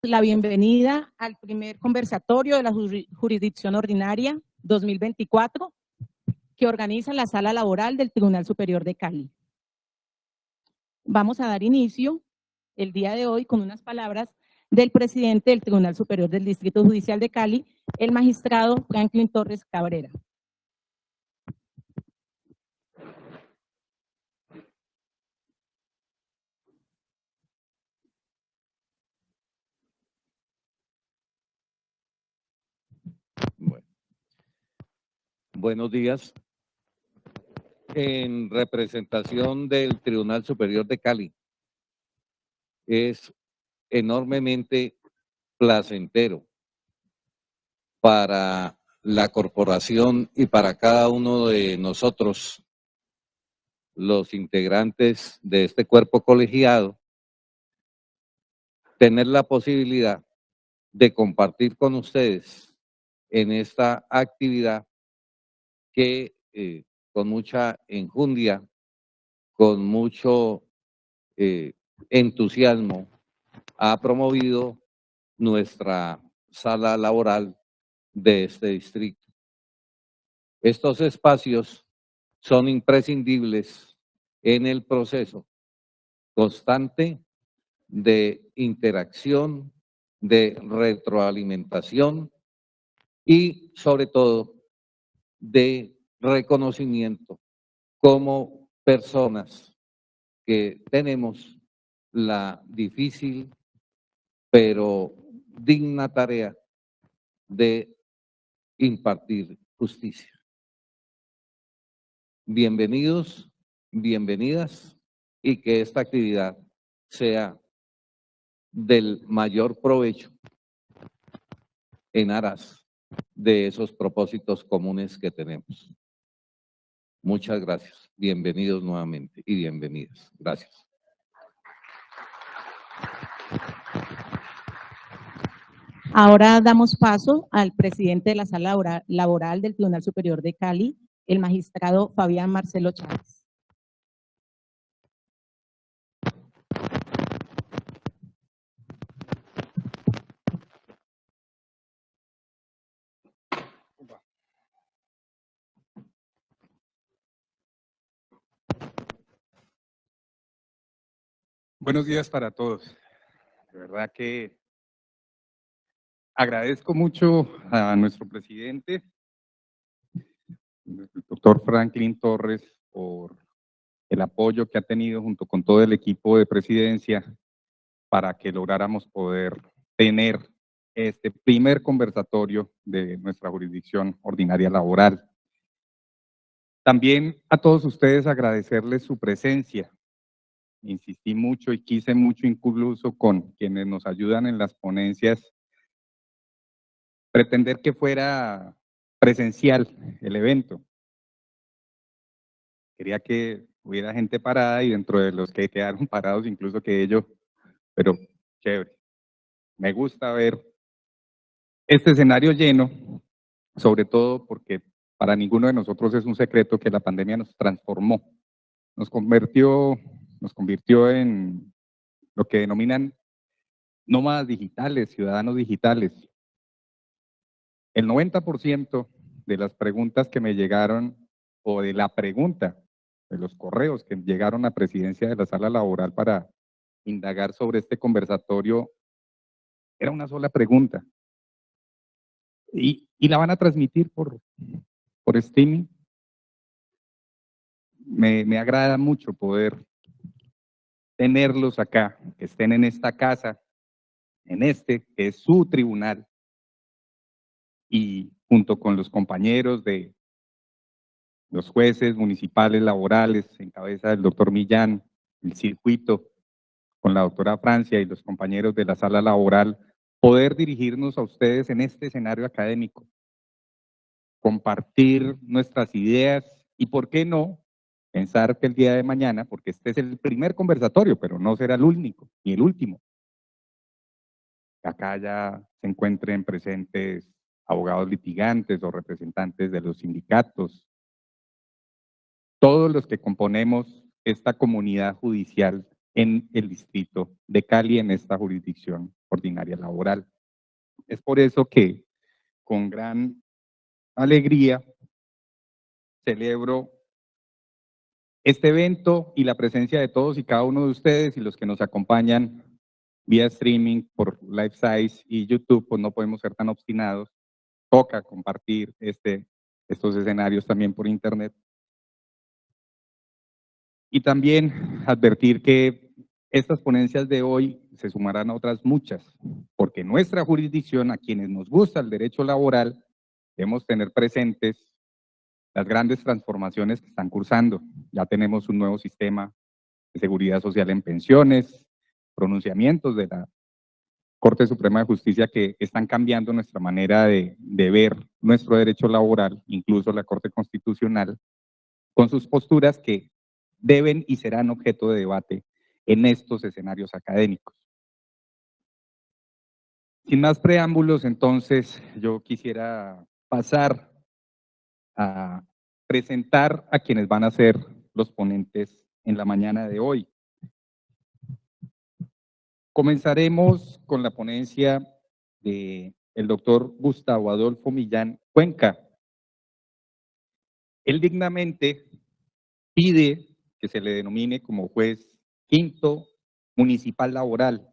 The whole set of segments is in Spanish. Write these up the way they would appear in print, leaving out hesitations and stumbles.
La bienvenida al primer conversatorio de la Jurisdicción Ordinaria 2024 que organiza la Sala Laboral del Tribunal Superior de Cali. Vamos a dar inicio el día de hoy con unas palabras del presidente del Tribunal Superior del Distrito Judicial de Cali, el magistrado Franklin Torres Cabrera. Bueno. Buenos días. En representación del Tribunal Superior de Cali, es enormemente placentero para la corporación y para cada uno de nosotros, los integrantes de este cuerpo colegiado, tener la posibilidad de compartir con ustedes en esta actividad que con mucha enjundia, con mucho entusiasmo, ha promovido nuestra sala laboral de este distrito. Estos espacios son imprescindibles en el proceso constante de interacción, de retroalimentación y sobre todo de reconocimiento como personas que tenemos la difícil pero digna tarea de impartir justicia. Bienvenidos, bienvenidas, y que esta actividad sea del mayor provecho en aras de esos propósitos comunes que tenemos. Muchas gracias. Bienvenidos nuevamente y bienvenidas. Gracias. Ahora damos paso al presidente de la Sala Laboral del Tribunal Superior de Cali, el magistrado Fabián Marcelo Chávez. Buenos días para todos. De verdad que agradezco mucho a nuestro presidente, el doctor Franklin Torres, por el apoyo que ha tenido junto con todo el equipo de presidencia para que lográramos poder tener este primer conversatorio de nuestra jurisdicción ordinaria laboral. También a todos ustedes agradecerles su presencia. Insistí mucho y quise mucho, incluso con quienes nos ayudan en las ponencias, pretender que fuera presencial el evento. Quería que hubiera gente parada y dentro de los que quedaron parados, incluso que ellos, pero chévere. Me gusta ver este escenario lleno, sobre todo porque para ninguno de nosotros es un secreto que la pandemia nos transformó, nos convirtió en lo que denominan nómadas digitales, ciudadanos digitales. El 90% de las preguntas que me llegaron, o de la pregunta, de los correos que llegaron a presidencia de la sala laboral para indagar sobre este conversatorio, era una sola pregunta. Y la van a transmitir por streaming. Me agrada mucho poder tenerlos acá, que estén en esta casa, en este, que es su tribunal, y junto con los compañeros de los jueces municipales laborales, en cabeza del doctor Millán, el circuito, con la doctora Francia y los compañeros de la sala laboral, poder dirigirnos a ustedes en este escenario académico, compartir nuestras ideas y, ¿por qué no?, pensar que el día de mañana, porque este es el primer conversatorio, pero no será el único ni el último, acá ya se encuentren presentes abogados litigantes o representantes de los sindicatos, todos los que componemos esta comunidad judicial en el distrito de Cali, en esta jurisdicción ordinaria laboral. Es por eso que con gran alegría celebro este evento y la presencia de todos y cada uno de ustedes y los que nos acompañan vía streaming por LifeSize y YouTube, pues no podemos ser tan obstinados. Toca compartir estos escenarios también por internet. Y también advertir que estas ponencias de hoy se sumarán a otras muchas, porque nuestra jurisdicción, a quienes nos gusta el derecho laboral, debemos tener presentes las grandes transformaciones que están cursando. Ya tenemos un nuevo sistema de seguridad social en pensiones, pronunciamientos de la Corte Suprema de Justicia que están cambiando nuestra manera de ver nuestro derecho laboral, incluso la Corte Constitucional, con sus posturas que deben y serán objeto de debate en estos escenarios académicos. Sin más preámbulos, entonces, yo quisiera pasar a presentar a quienes van a ser los ponentes en la mañana de hoy. Comenzaremos con la ponencia del doctor Gustavo Adolfo Millán Cuenca. Él dignamente pide que se le denomine como juez quinto municipal laboral.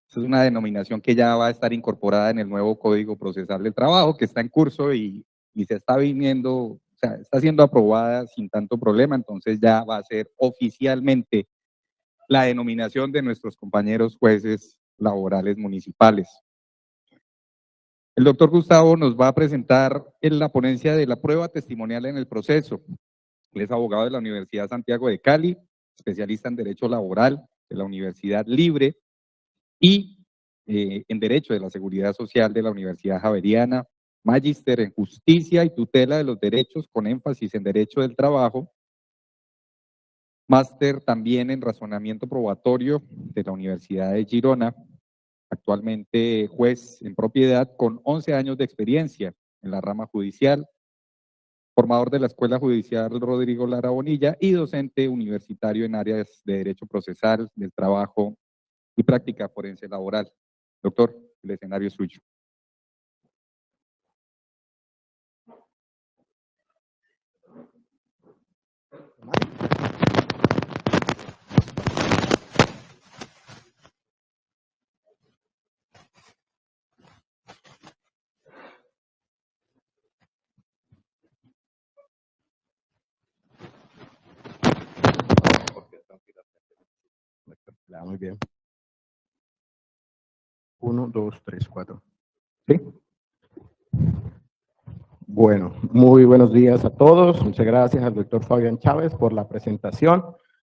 Esa es una denominación que ya va a estar incorporada en el nuevo Código Procesal del Trabajo, que está en curso y se está viniendo, o sea, está siendo aprobada sin tanto problema, entonces ya va a ser oficialmente la denominación de nuestros compañeros jueces laborales municipales. El doctor Gustavo nos va a presentar en la ponencia de la prueba testimonial en el proceso. Él es abogado de la Universidad Santiago de Cali, especialista en Derecho Laboral de la Universidad Libre y en Derecho de la Seguridad Social de la Universidad Javeriana, magíster en Justicia y Tutela de los Derechos con énfasis en Derecho del Trabajo, máster también en Razonamiento Probatorio de la Universidad de Girona, actualmente juez en propiedad con 11 años de experiencia en la rama judicial, formador de la Escuela Judicial Rodrigo Lara Bonilla y docente universitario en áreas de Derecho Procesal, del Trabajo y Práctica Forense Laboral. Doctor, el escenario es suyo. Muy bien. 1, 2, 3, 4. ¿Sí? Bueno, muy buenos días a todos. Muchas gracias al doctor Fabián Chávez por la presentación.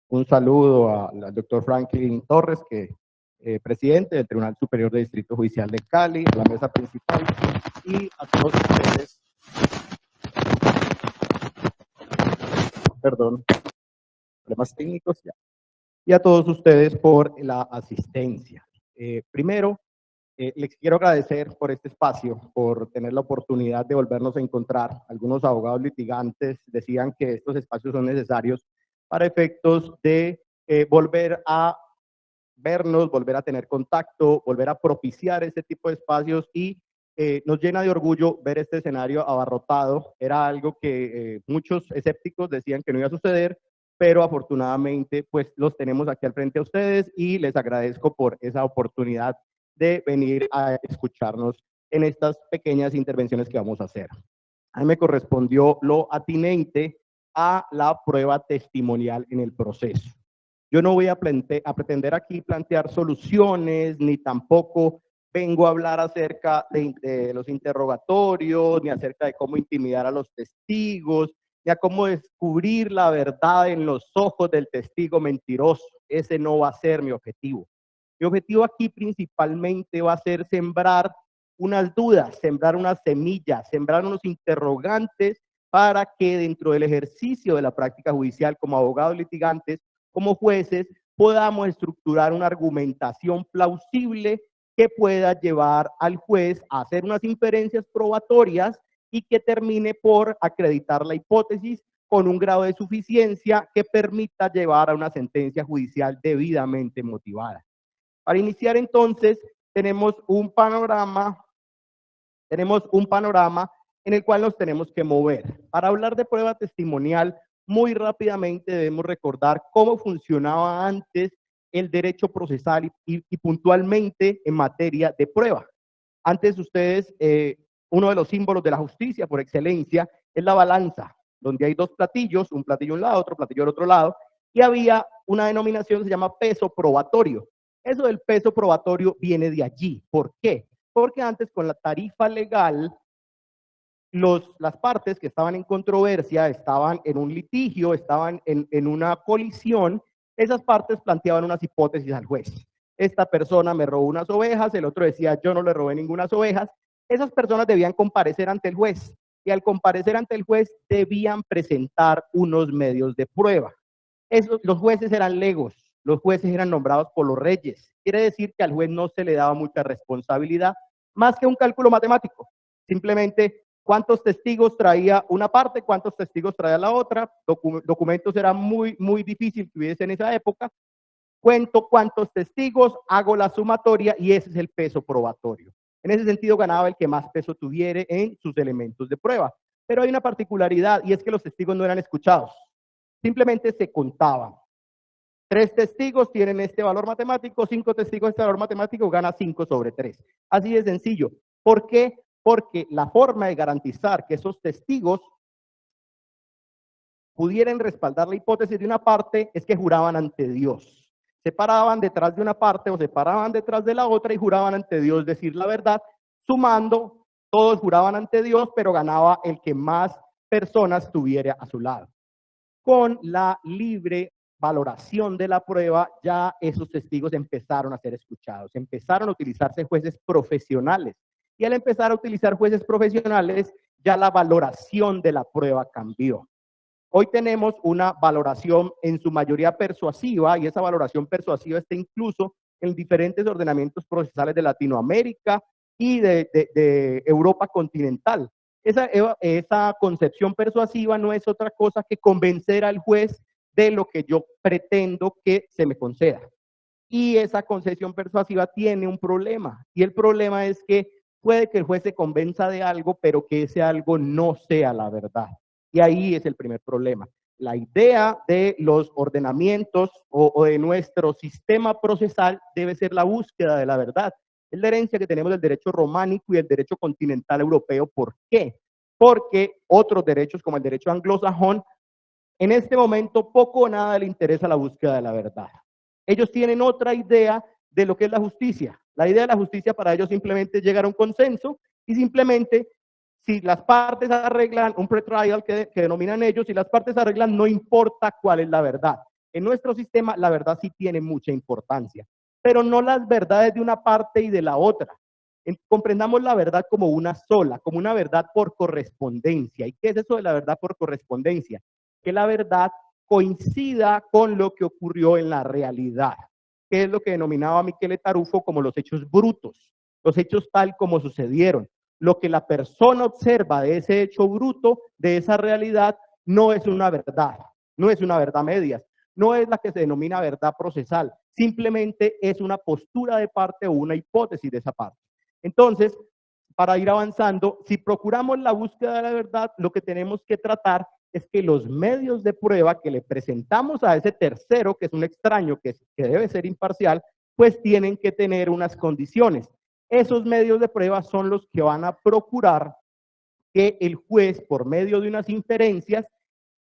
Un saludo al doctor Franklin Torres, que presidente del Tribunal Superior de Distrito Judicial de Cali, a la mesa principal, y a todos ustedes. Perdón, problemas técnicos ya. Y a todos ustedes por la asistencia. Primero, les quiero agradecer por este espacio, por tener la oportunidad de volvernos a encontrar. Algunos abogados litigantes decían que estos espacios son necesarios para efectos de volver a vernos, volver a tener contacto, volver a propiciar este tipo de espacios y nos llena de orgullo ver este escenario abarrotado. Era algo que muchos escépticos decían que no iba a suceder, pero afortunadamente pues los tenemos aquí al frente a ustedes y les agradezco por esa oportunidad de venir a escucharnos en estas pequeñas intervenciones que vamos a hacer. A mí me correspondió lo atinente a la prueba testimonial en el proceso. Yo no voy a pretender aquí plantear soluciones, ni tampoco vengo a hablar acerca de los interrogatorios, ni acerca de cómo intimidar a los testigos, ni a cómo descubrir la verdad en los ojos del testigo mentiroso. Ese no va a ser mi objetivo. Mi objetivo aquí principalmente va a ser sembrar unas dudas, sembrar unas semillas, sembrar unos interrogantes para que dentro del ejercicio de la práctica judicial como abogados litigantes, como jueces, podamos estructurar una argumentación plausible que pueda llevar al juez a hacer unas inferencias probatorias y que termine por acreditar la hipótesis con un grado de suficiencia que permita llevar a una sentencia judicial debidamente motivada. Para iniciar entonces, tenemos un panorama en el cual nos tenemos que mover. Para hablar de prueba testimonial, muy rápidamente debemos recordar cómo funcionaba antes el derecho procesal y puntualmente en materia de prueba. Antes ustedes, uno de los símbolos de la justicia por excelencia es la balanza, donde hay dos platillos, un platillo a un lado, otro platillo al otro lado, y había una denominación que se llama peso probatorio. Eso del peso probatorio viene de allí. ¿Por qué? Porque antes con la tarifa legal, las partes que estaban en controversia, estaban en un litigio, estaban en una colisión, esas partes planteaban unas hipótesis al juez. Esta persona me robó unas ovejas, el otro decía yo no le robé ninguna ovejas. Esas personas debían comparecer ante el juez y al comparecer ante el juez debían presentar unos medios de prueba. Los jueces eran legos, los jueces eran nombrados por los reyes. Quiere decir que al juez no se le daba mucha responsabilidad, más que un cálculo matemático. Simplemente cuántos testigos traía una parte, cuántos testigos traía la otra. Documentos era muy difícil que hubiese en esa época. Cuento cuántos testigos, hago la sumatoria y ese es el peso probatorio. En ese sentido ganaba el que más peso tuviera en sus elementos de prueba. Pero hay una particularidad y es que los testigos no eran escuchados. Simplemente se contaban. 3 testigos tienen este valor matemático, 5 testigos este valor matemático, gana 5 sobre 3. Así de sencillo. ¿Por qué? Porque la forma de garantizar que esos testigos pudieran respaldar la hipótesis de una parte es que juraban ante Dios. Se paraban detrás de una parte o se paraban detrás de la otra y juraban ante Dios decir la verdad. Sumando, todos juraban ante Dios, pero ganaba el que más personas tuviera a su lado. Con la libre valoración de la prueba, ya esos testigos empezaron a ser escuchados, empezaron a utilizarse jueces profesionales. Y al empezar a utilizar jueces profesionales, ya la valoración de la prueba cambió. Hoy tenemos una valoración en su mayoría persuasiva y esa valoración persuasiva está incluso en diferentes ordenamientos procesales de Latinoamérica y de Europa continental. Esa concepción persuasiva no es otra cosa que convencer al juez de lo que yo pretendo que se me conceda. Y esa concepción persuasiva tiene un problema y el problema es que puede que el juez se convenza de algo, pero que ese algo no sea la verdad. Y ahí es el primer problema. La idea de los ordenamientos o de nuestro sistema procesal debe ser la búsqueda de la verdad. Es la herencia que tenemos del derecho románico y del derecho continental europeo. ¿Por qué? Porque otros derechos, como el derecho anglosajón, en este momento poco o nada le interesa la búsqueda de la verdad. Ellos tienen otra idea de lo que es la justicia. La idea de la justicia para ellos simplemente es llegar a un consenso y simplemente si las partes arreglan un pretrial que denominan ellos, si las partes arreglan no importa cuál es la verdad. En nuestro sistema la verdad sí tiene mucha importancia, pero no las verdades de una parte y de la otra. Comprendamos la verdad como una sola, como una verdad por correspondencia. ¿Y qué es eso de la verdad por correspondencia? Que la verdad coincida con lo que ocurrió en la realidad, que es lo que denominaba Michele Tarufo como los hechos brutos, los hechos tal como sucedieron. Lo que la persona observa de ese hecho bruto, de esa realidad, no es una verdad, no es una verdad medias, no es la que se denomina verdad procesal, simplemente es una postura de parte o una hipótesis de esa parte. Entonces, para ir avanzando, si procuramos la búsqueda de la verdad, lo que tenemos que tratar es que los medios de prueba que le presentamos a ese tercero, que es un extraño, que debe ser imparcial, pues tienen que tener unas condiciones. Esos medios de prueba son los que van a procurar que el juez, por medio de unas inferencias,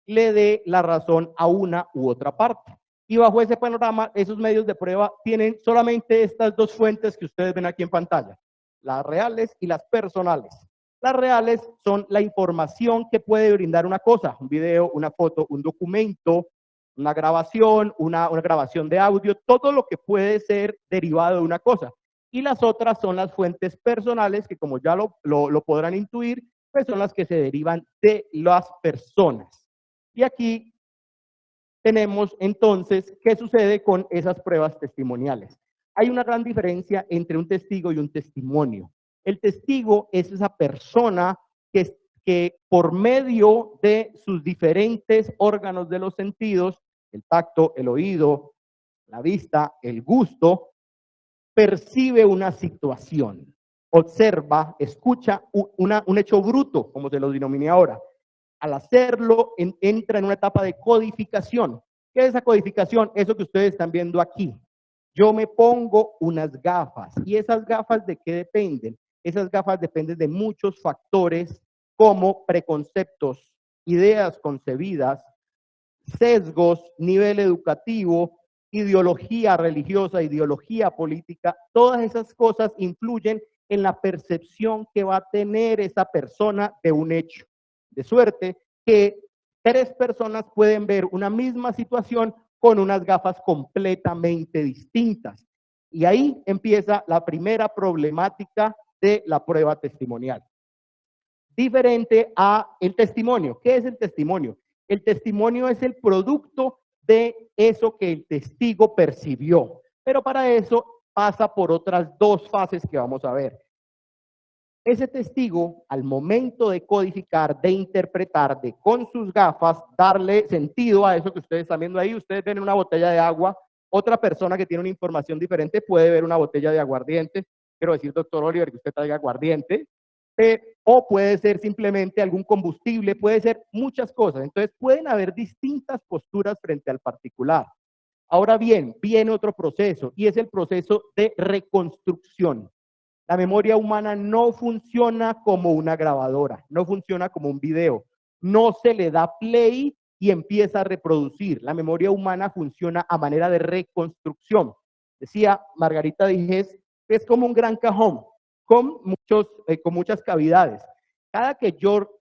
le dé la razón a una u otra parte. Y bajo ese panorama, esos medios de prueba tienen solamente estas dos fuentes que ustedes ven aquí en pantalla, las reales y las personales. Las reales son la información que puede brindar una cosa, un video, una foto, un documento, una grabación, una grabación de audio, todo lo que puede ser derivado de una cosa. Y las otras son las fuentes personales que, como ya lo podrán intuir, pues son las que se derivan de las personas. Y aquí tenemos entonces qué sucede con esas pruebas testimoniales. Hay una gran diferencia entre un testigo y un testimonio. El testigo es esa persona que que por medio de sus diferentes órganos de los sentidos, el tacto, el oído, la vista, el gusto, percibe una situación, observa, escucha un hecho bruto, como se lo denominé ahora. Al hacerlo, entra en una etapa de codificación. ¿Qué es esa codificación? Eso que ustedes están viendo aquí. Yo me pongo unas gafas. ¿Y esas gafas de qué dependen? Esas gafas dependen de muchos factores como preconceptos, ideas concebidas, sesgos, nivel educativo, ideología religiosa, ideología política. Todas esas cosas influyen en la percepción que va a tener esa persona de un hecho. De suerte que 3 personas pueden ver una misma situación con unas gafas completamente distintas. Y ahí empieza la primera problemática de la prueba testimonial. Diferente a el testimonio. ¿Qué es el testimonio? El testimonio es el producto de eso que el testigo percibió. Pero para eso pasa por otras 2 fases que vamos a ver. Ese testigo, al momento de codificar, de interpretar, de con sus gafas, darle sentido a eso que ustedes están viendo ahí. Ustedes ven una botella de agua, otra persona que tiene una información diferente puede ver una botella de aguardiente. Quiero decir, doctor Oliver, que usted traiga aguardiente. O puede ser simplemente algún combustible, puede ser muchas cosas. Entonces pueden haber distintas posturas frente al particular. Ahora bien, viene otro proceso y es el proceso de reconstrucción. La memoria humana no funciona como una grabadora, no funciona como un video. No se le da play y empieza a reproducir. La memoria humana funciona a manera de reconstrucción. Decía Margarita Digés que es como un gran cajón con muchas cavidades. Cada que yo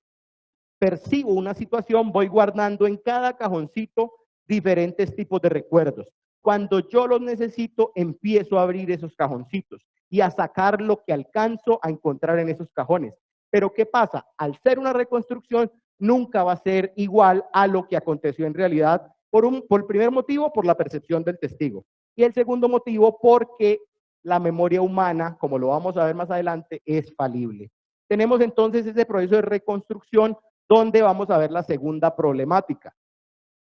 percibo una situación, voy guardando en cada cajoncito diferentes tipos de recuerdos. Cuando yo los necesito, empiezo a abrir esos cajoncitos y a sacar lo que alcanzo a encontrar en esos cajones. Pero ¿qué pasa? Al ser una reconstrucción, nunca va a ser igual a lo que aconteció en realidad, por el primer motivo, por la percepción del testigo. Y el segundo motivo, porque la memoria humana, como lo vamos a ver más adelante, es falible. Tenemos entonces ese proceso de reconstrucción donde vamos a ver la segunda problemática.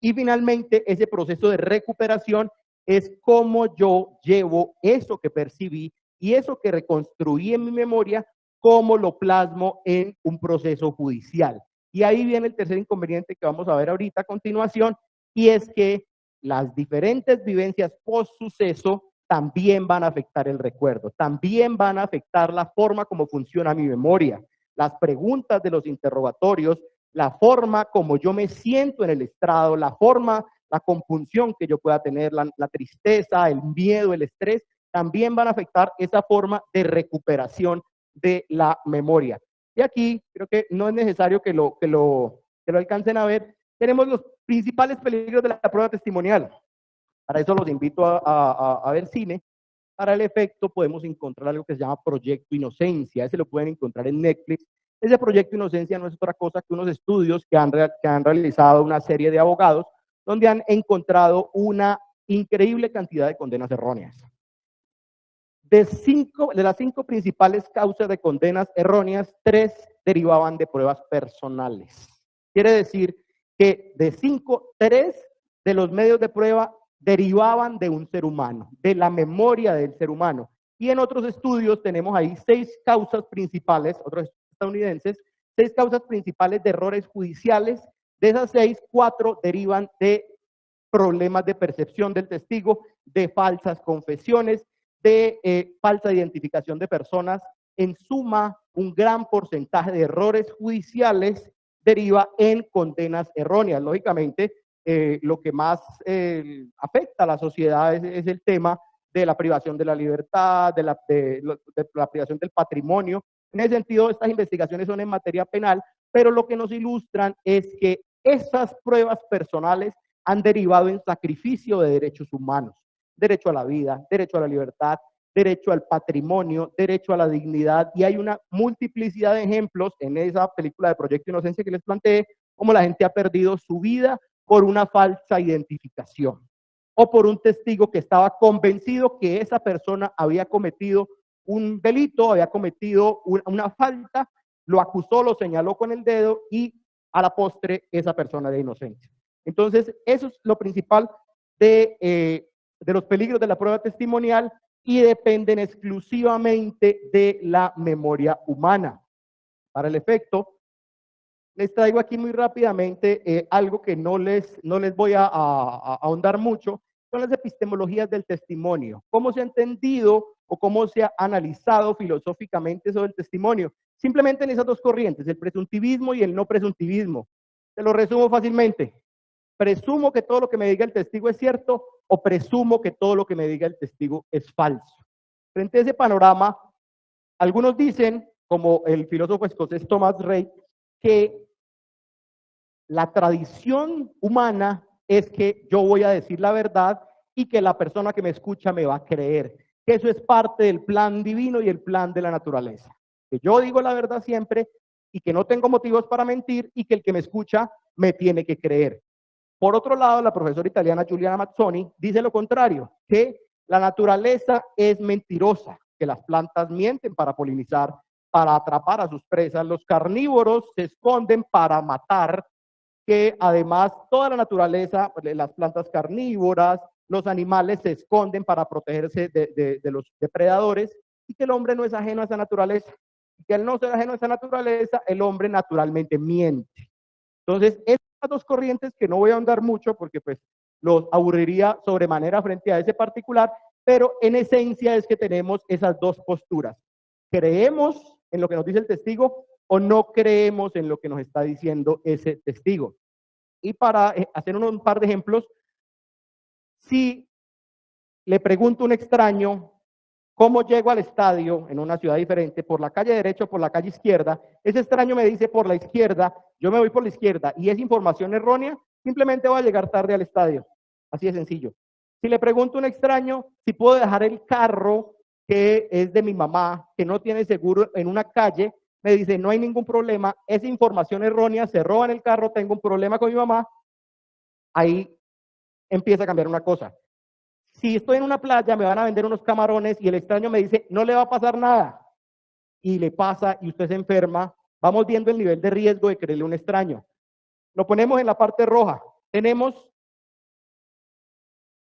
Y finalmente, ese proceso de recuperación es cómo yo llevo eso que percibí y eso que reconstruí en mi memoria, cómo lo plasmo en un proceso judicial. Y ahí viene el tercer inconveniente que vamos a ver ahorita a continuación, y es que las diferentes vivencias post suceso también van a afectar el recuerdo, también van a afectar la forma como funciona mi memoria, las preguntas de los interrogatorios, la forma como yo me siento en el estrado, la forma, la compunción que yo pueda tener, la tristeza, el miedo, el estrés, también van a afectar esa forma de recuperación de la memoria. Y aquí creo que no es necesario que lo alcancen a ver. Tenemos los principales peligros de la prueba testimonial. Para eso los invito a ver cine. Para el efecto podemos encontrar algo que se llama Proyecto Inocencia. Ese lo pueden encontrar en Netflix. Ese Proyecto Inocencia no es otra cosa que unos estudios que han realizado una serie de abogados donde han encontrado una increíble cantidad de condenas erróneas. De las 5 principales causas de condenas erróneas, 3 derivaban de pruebas personales. Quiere decir que de 5, 3 de los medios de prueba derivaban de un ser humano, de la memoria del ser humano. Y en otros estudios tenemos ahí 6 causas principales, otros estadounidenses, 6 causas principales de errores judiciales. De esas 6, 4 derivan de problemas de percepción del testigo, de falsas confesiones, de falsa identificación de personas. En suma, un gran porcentaje de errores judiciales deriva en condenas erróneas. Lógicamente, lo que más afecta a la sociedad es el tema de la privación de la libertad, de la privación del patrimonio. En ese sentido, estas investigaciones son en materia penal, pero lo que nos ilustran es que esas pruebas personales han derivado en sacrificio de derechos humanos, derecho a la vida, derecho a la libertad, derecho al patrimonio, derecho a la dignidad, y hay una multiplicidad de ejemplos en esa película de Proyecto Inocencia que les planteé, como la gente ha perdido su vida por una falsa identificación o por un testigo que estaba convencido que esa persona había cometido un delito, había cometido una falta, lo acusó, lo señaló con el dedo y a la postre esa persona de inocencia. Entonces, eso es lo principal de los peligros de la prueba testimonial y dependen exclusivamente de la memoria humana. Para el efecto, les traigo aquí muy rápidamente algo que no les voy a ahondar mucho, son las epistemologías del testimonio. ¿Cómo se ha entendido o cómo se ha analizado filosóficamente sobre el testimonio? Simplemente en esas dos corrientes, el presuntivismo y el no presuntivismo. Te lo resumo fácilmente. ¿Presumo que todo lo que me diga el testigo es cierto o presumo que todo lo que me diga el testigo es falso? Frente a ese panorama, algunos dicen, como el filósofo escocés Thomas Reid, que la tradición humana es que yo voy a decir la verdad y que la persona que me escucha me va a creer. Que eso es parte del plan divino y el plan de la naturaleza. Que yo digo la verdad siempre y que no tengo motivos para mentir y que el que me escucha me tiene que creer. Por otro lado, la profesora italiana Giuliana Mazzoni dice lo contrario, que la naturaleza es mentirosa, que las plantas mienten para polinizar, para atrapar a sus presas, los carnívoros se esconden para matar, que además toda la naturaleza, las plantas carnívoras, los animales se esconden para protegerse de los depredadores y que el hombre no es ajeno a esa naturaleza. Y que al no ser ajeno a esa naturaleza, el hombre naturalmente miente. Entonces, estas dos corrientes que no voy a ahondar mucho porque pues los aburriría sobremanera frente a ese particular, pero en esencia es que tenemos esas dos posturas. ¿Creemos en lo que nos dice el testigo o no creemos en lo que nos está diciendo ese testigo? Y para hacer un par de ejemplos, si le pregunto a un extraño cómo llego al estadio en una ciudad diferente, por la calle derecha o por la calle izquierda, ese extraño me dice por la izquierda, yo me voy por la izquierda y es información errónea, simplemente voy a llegar tarde al estadio. Así de sencillo. Si le pregunto a un extraño si puedo dejar el carro que es de mi mamá, que no tiene seguro en una calle, me dice no hay ningún problema, es información errónea, se roban el carro, tengo un problema con mi mamá, ahí empieza a cambiar una cosa. Si estoy en una playa, me van a vender unos camarones y el extraño me dice, no le va a pasar nada. Y le pasa y usted se enferma. Vamos viendo el nivel de riesgo de creerle a un extraño. Lo ponemos en la parte roja. Tenemos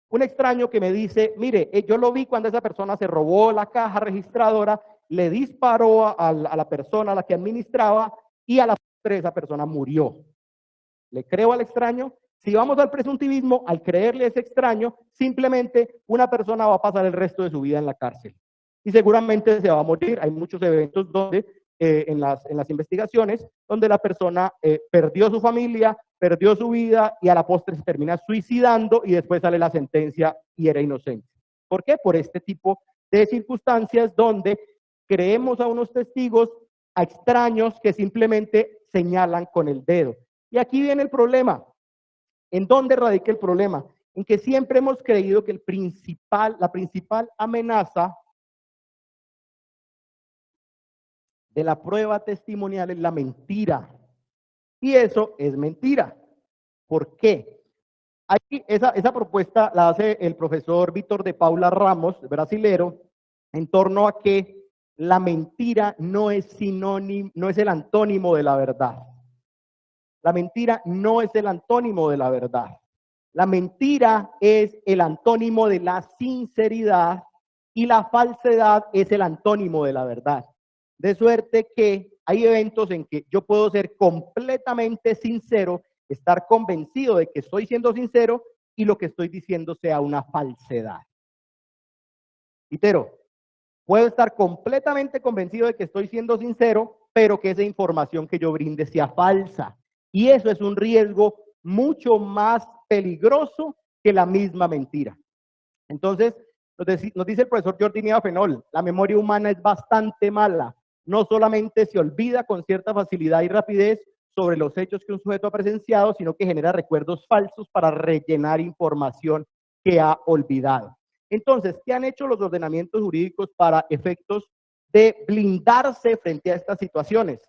un extraño que me dice, mire, yo lo vi cuando esa persona se robó la caja registradora, le disparó a la persona a la que administraba y a la postre esa persona murió. ¿Le creo al extraño? Si vamos al presuntivismo, al creerle a ese extraño, simplemente una persona va a pasar el resto de su vida en la cárcel. Y seguramente se va a morir. Hay muchos eventos donde, en las investigaciones, donde la persona perdió su familia, perdió su vida y a la postre se termina suicidando y después sale la sentencia y era inocente. ¿Por qué? Por este tipo de circunstancias donde creemos a unos testigos, a extraños que simplemente señalan con el dedo. Y aquí viene el problema. ¿En dónde radica el problema? En que siempre hemos creído que la principal amenaza de la prueba testimonial es la mentira. Y eso es mentira. ¿Por qué? Aquí esa propuesta la hace el profesor Víctor de Paula Ramos, brasilero, en torno a que la mentira no es sinónimo, no es el antónimo de la verdad. La mentira no es el antónimo de la verdad. La mentira es el antónimo de la sinceridad y la falsedad es el antónimo de la verdad. De suerte que hay eventos en que yo puedo ser completamente sincero, estar convencido de que estoy siendo sincero y lo que estoy diciendo sea una falsedad. Reitero, puedo estar completamente convencido de que estoy siendo sincero, pero que esa información que yo brinde sea falsa. Y eso es un riesgo mucho más peligroso que la misma mentira. Entonces, nos dice el profesor Jordi Fenol, la memoria humana es bastante mala. No solamente se olvida con cierta facilidad y rapidez sobre los hechos que un sujeto ha presenciado, sino que genera recuerdos falsos para rellenar información que ha olvidado. Entonces, ¿qué han hecho los ordenamientos jurídicos para efectos de blindarse frente a estas situaciones?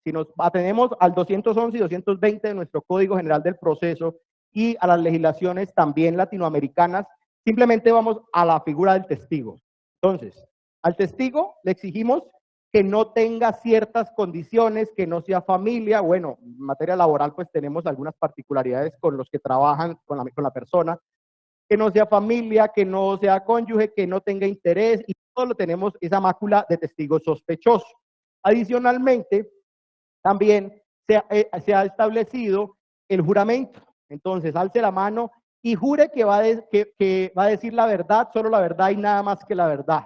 Si nos atenemos al 211 y 220 de nuestro Código General del Proceso y a las legislaciones también latinoamericanas, simplemente vamos a la figura del testigo. Entonces, al testigo le exigimos que no tenga ciertas condiciones, que no sea familia. Bueno, en materia laboral pues tenemos algunas particularidades con los que trabajan con la persona, que no sea familia, que no sea cónyuge, que no tenga interés, y todo lo tenemos esa mácula de testigo sospechoso. Adicionalmente, también se ha establecido el juramento. Entonces, alce la mano y jure que va a decir la verdad, solo la verdad y nada más que la verdad.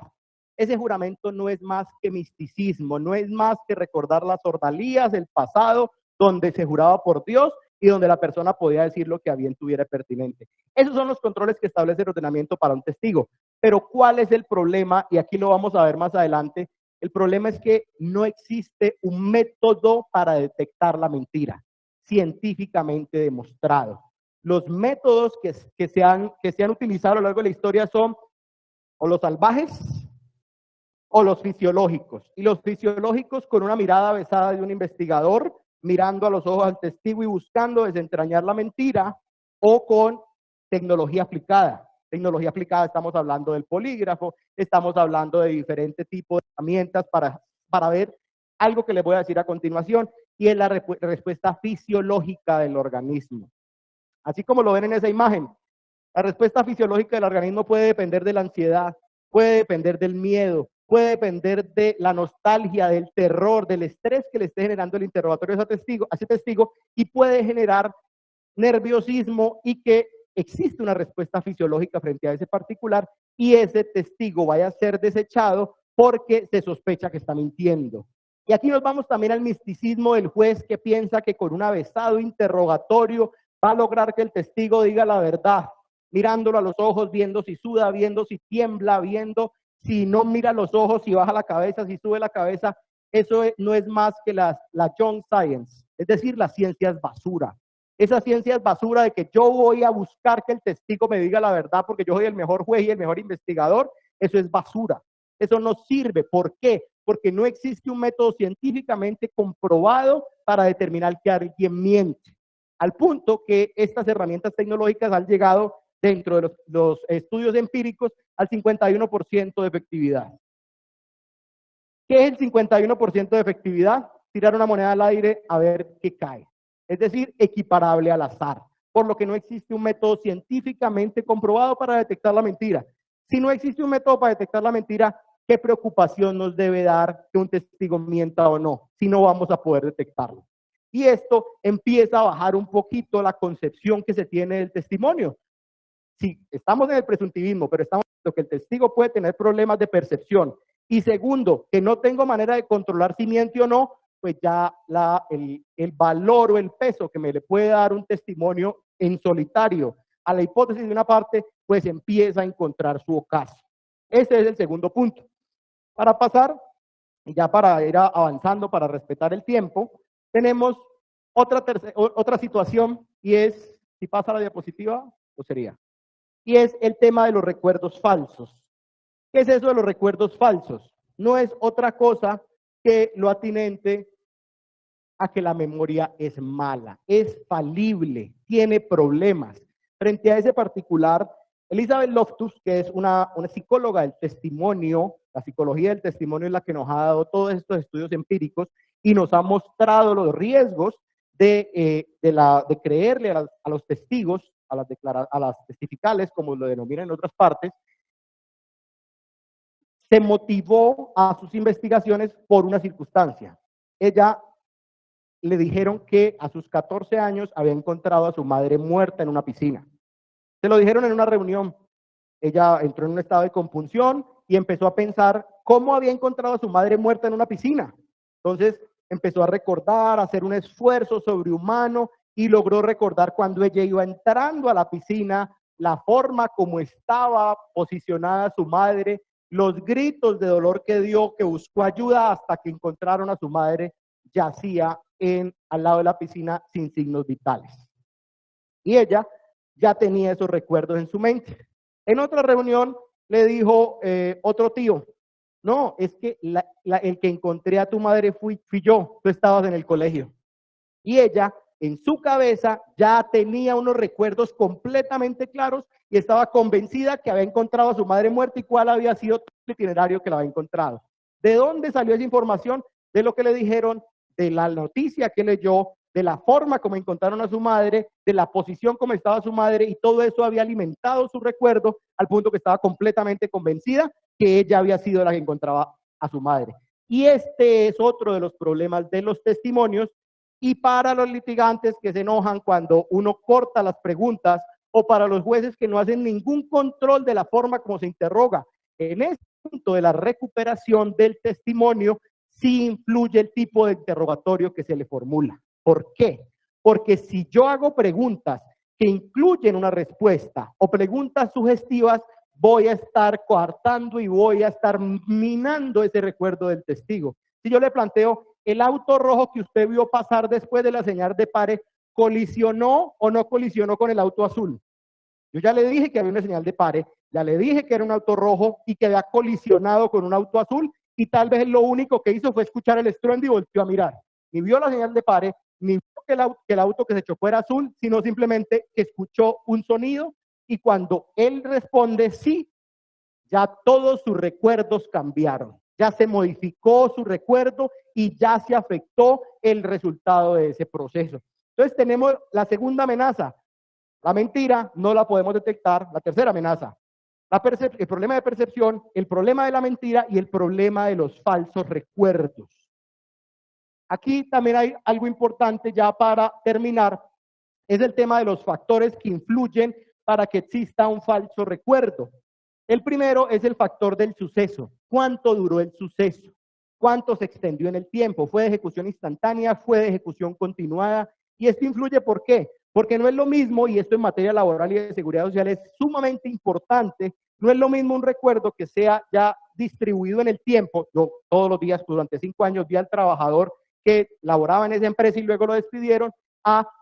Ese juramento no es más que misticismo, no es más que recordar las ordalías del pasado, donde se juraba por Dios y donde la persona podía decir lo que a bien tuviera pertinente. Esos son los controles que establece el ordenamiento para un testigo. Pero ¿cuál es el problema? Y aquí lo vamos a ver más adelante. El problema es que no existe un método para detectar la mentira, científicamente demostrado. Los métodos que se han utilizado a lo largo de la historia son o los salvajes o los fisiológicos. Y los fisiológicos con una mirada avesada de un investigador, mirando a los ojos al testigo y buscando desentrañar la mentira, o con tecnología aplicada. Tecnología aplicada, estamos hablando del polígrafo, estamos hablando de diferentes tipos de herramientas para ver algo que les voy a decir a continuación, y es la respuesta fisiológica del organismo. Así como lo ven en esa imagen, la respuesta fisiológica del organismo puede depender de la ansiedad, puede depender del miedo, puede depender de la nostalgia, del terror, del estrés que le esté generando el interrogatorio a ese testigo, y puede generar nerviosismo y que existe una respuesta fisiológica frente a ese particular y ese testigo vaya a ser desechado porque se sospecha que está mintiendo. Y aquí nos vamos también al misticismo del juez que piensa que con un avesado interrogatorio va a lograr que el testigo diga la verdad, mirándolo a los ojos, viendo si suda, viendo si tiembla, viendo si no mira los ojos, si baja la cabeza, si sube la cabeza. Eso no es más que la junk science, es decir, la ciencia es basura. Esa ciencia es basura de que yo voy a buscar que el testigo me diga la verdad porque yo soy el mejor juez y el mejor investigador. Eso es basura. Eso no sirve. ¿Por qué? Porque no existe un método científicamente comprobado para determinar que alguien miente. Al punto que estas herramientas tecnológicas han llegado dentro de los estudios empíricos al 51% de efectividad. ¿Qué es el 51% de efectividad? Tirar una moneda al aire a ver qué cae. Es decir, equiparable al azar, por lo que no existe un método científicamente comprobado para detectar la mentira. Si no existe un método para detectar la mentira, ¿qué preocupación nos debe dar que un testigo mienta o no, si no vamos a poder detectarlo? Y esto empieza a bajar un poquito la concepción que se tiene del testimonio. Si estamos en el presuntivismo, pero estamos viendo que el testigo puede tener problemas de percepción, y segundo, que no tengo manera de controlar si miente o no, pues ya el valor o el peso que me le puede dar un testimonio en solitario a la hipótesis de una parte, pues empieza a encontrar su ocaso. Ese es el segundo punto. Para pasar, y ya para ir avanzando, para respetar el tiempo, tenemos otra situación, y es, si pasa la diapositiva, pues sería, y es el tema de los recuerdos falsos. ¿Qué es eso de los recuerdos falsos? No es otra cosa que lo atinente a que la memoria es mala, es falible, tiene problemas. Frente a ese particular, Elizabeth Loftus, que es una psicóloga del testimonio, la psicología del testimonio es la que nos ha dado todos estos estudios empíricos y nos ha mostrado los riesgos de creerle a los testigos, a las testificales, como lo denominan en otras partes. Se motivó a sus investigaciones por una circunstancia. Ella le dijeron que a sus 14 años había encontrado a su madre muerta en una piscina. Se lo dijeron en una reunión. Ella entró en un estado de compunción y empezó a pensar cómo había encontrado a su madre muerta en una piscina. Entonces empezó a recordar, a hacer un esfuerzo sobrehumano y logró recordar cuando ella iba entrando a la piscina, la forma como estaba posicionada su madre, los gritos de dolor que dio, que buscó ayuda hasta que encontraron a su madre, yacía al lado de la piscina sin signos vitales. Y ella ya tenía esos recuerdos en su mente. En otra reunión le dijo otro tío, no, es que el que encontré a tu madre fui yo, tú estabas en el colegio. Y ella, en su cabeza, ya tenía unos recuerdos completamente claros y estaba convencida que había encontrado a su madre muerta y cuál había sido el itinerario que la había encontrado. ¿De dónde salió esa información? De lo que le dijeron, de la noticia que leyó, de la forma como encontraron a su madre, de la posición como estaba su madre, y todo eso había alimentado su recuerdo al punto que estaba completamente convencida que ella había sido la que encontraba a su madre. Y este es otro de los problemas de los testimonios, y para los litigantes que se enojan cuando uno corta las preguntas, o para los jueces que no hacen ningún control de la forma como se interroga. En este punto de la recuperación del testimonio, sí influye el tipo de interrogatorio que se le formula. ¿Por qué? Porque si yo hago preguntas que incluyen una respuesta o preguntas sugestivas, voy a estar coartando y voy a estar minando ese recuerdo del testigo. Si yo le planteo, el auto rojo que usted vio pasar después de la señal de pare, ¿colisionó o no colisionó con el auto azul? Yo ya le dije que había una señal de pare, ya le dije que era un auto rojo y que había colisionado con un auto azul, y tal vez lo único que hizo fue escuchar el estruendo y volteó a mirar. Ni vio la señal de pare, ni vio que el auto que se chocó era azul, sino simplemente que escuchó un sonido, y cuando él responde sí, ya todos sus recuerdos cambiaron. Ya se modificó su recuerdo y ya se afectó el resultado de ese proceso. Entonces tenemos la segunda amenaza. La mentira no la podemos detectar. La tercera amenaza, el problema de percepción, el problema de la mentira y el problema de los falsos recuerdos. Aquí también hay algo importante ya para terminar, es el tema de los factores que influyen para que exista un falso recuerdo. El primero es el factor del suceso. ¿Cuánto duró el suceso? ¿Cuánto se extendió en el tiempo? ¿Fue de ejecución instantánea? ¿Fue de ejecución continuada? Y esto influye, ¿por qué? Porque no es lo mismo, y esto en materia laboral y de seguridad social es sumamente importante, no es lo mismo un recuerdo que sea ya distribuido en el tiempo. Yo todos los días, durante 5 años, vi al trabajador que laboraba en esa empresa y luego lo despidieron,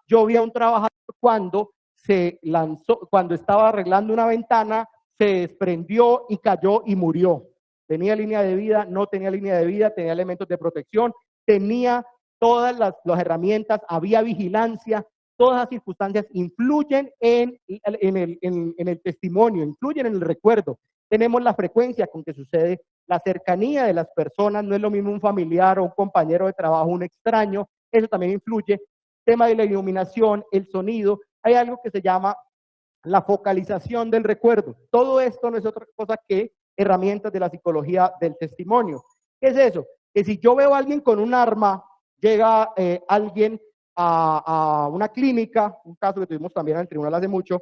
yo vi a un trabajador cuando se lanzó, cuando estaba arreglando una ventana, se desprendió y cayó y murió. Tenía línea de vida, no tenía línea de vida, tenía elementos de protección, tenía todas las herramientas, había vigilancia. Todas las circunstancias influyen en el testimonio, influyen en el recuerdo. Tenemos la frecuencia con que sucede, la cercanía de las personas, no es lo mismo un familiar o un compañero de trabajo, un extraño, eso también influye. Tema de la iluminación, el sonido, hay algo que se llama la focalización del recuerdo. Todo esto no es otra cosa que herramientas de la psicología del testimonio. ¿Qué es eso? Que si yo veo a alguien con un arma, llega alguien a una clínica, un caso que tuvimos también en el tribunal hace mucho,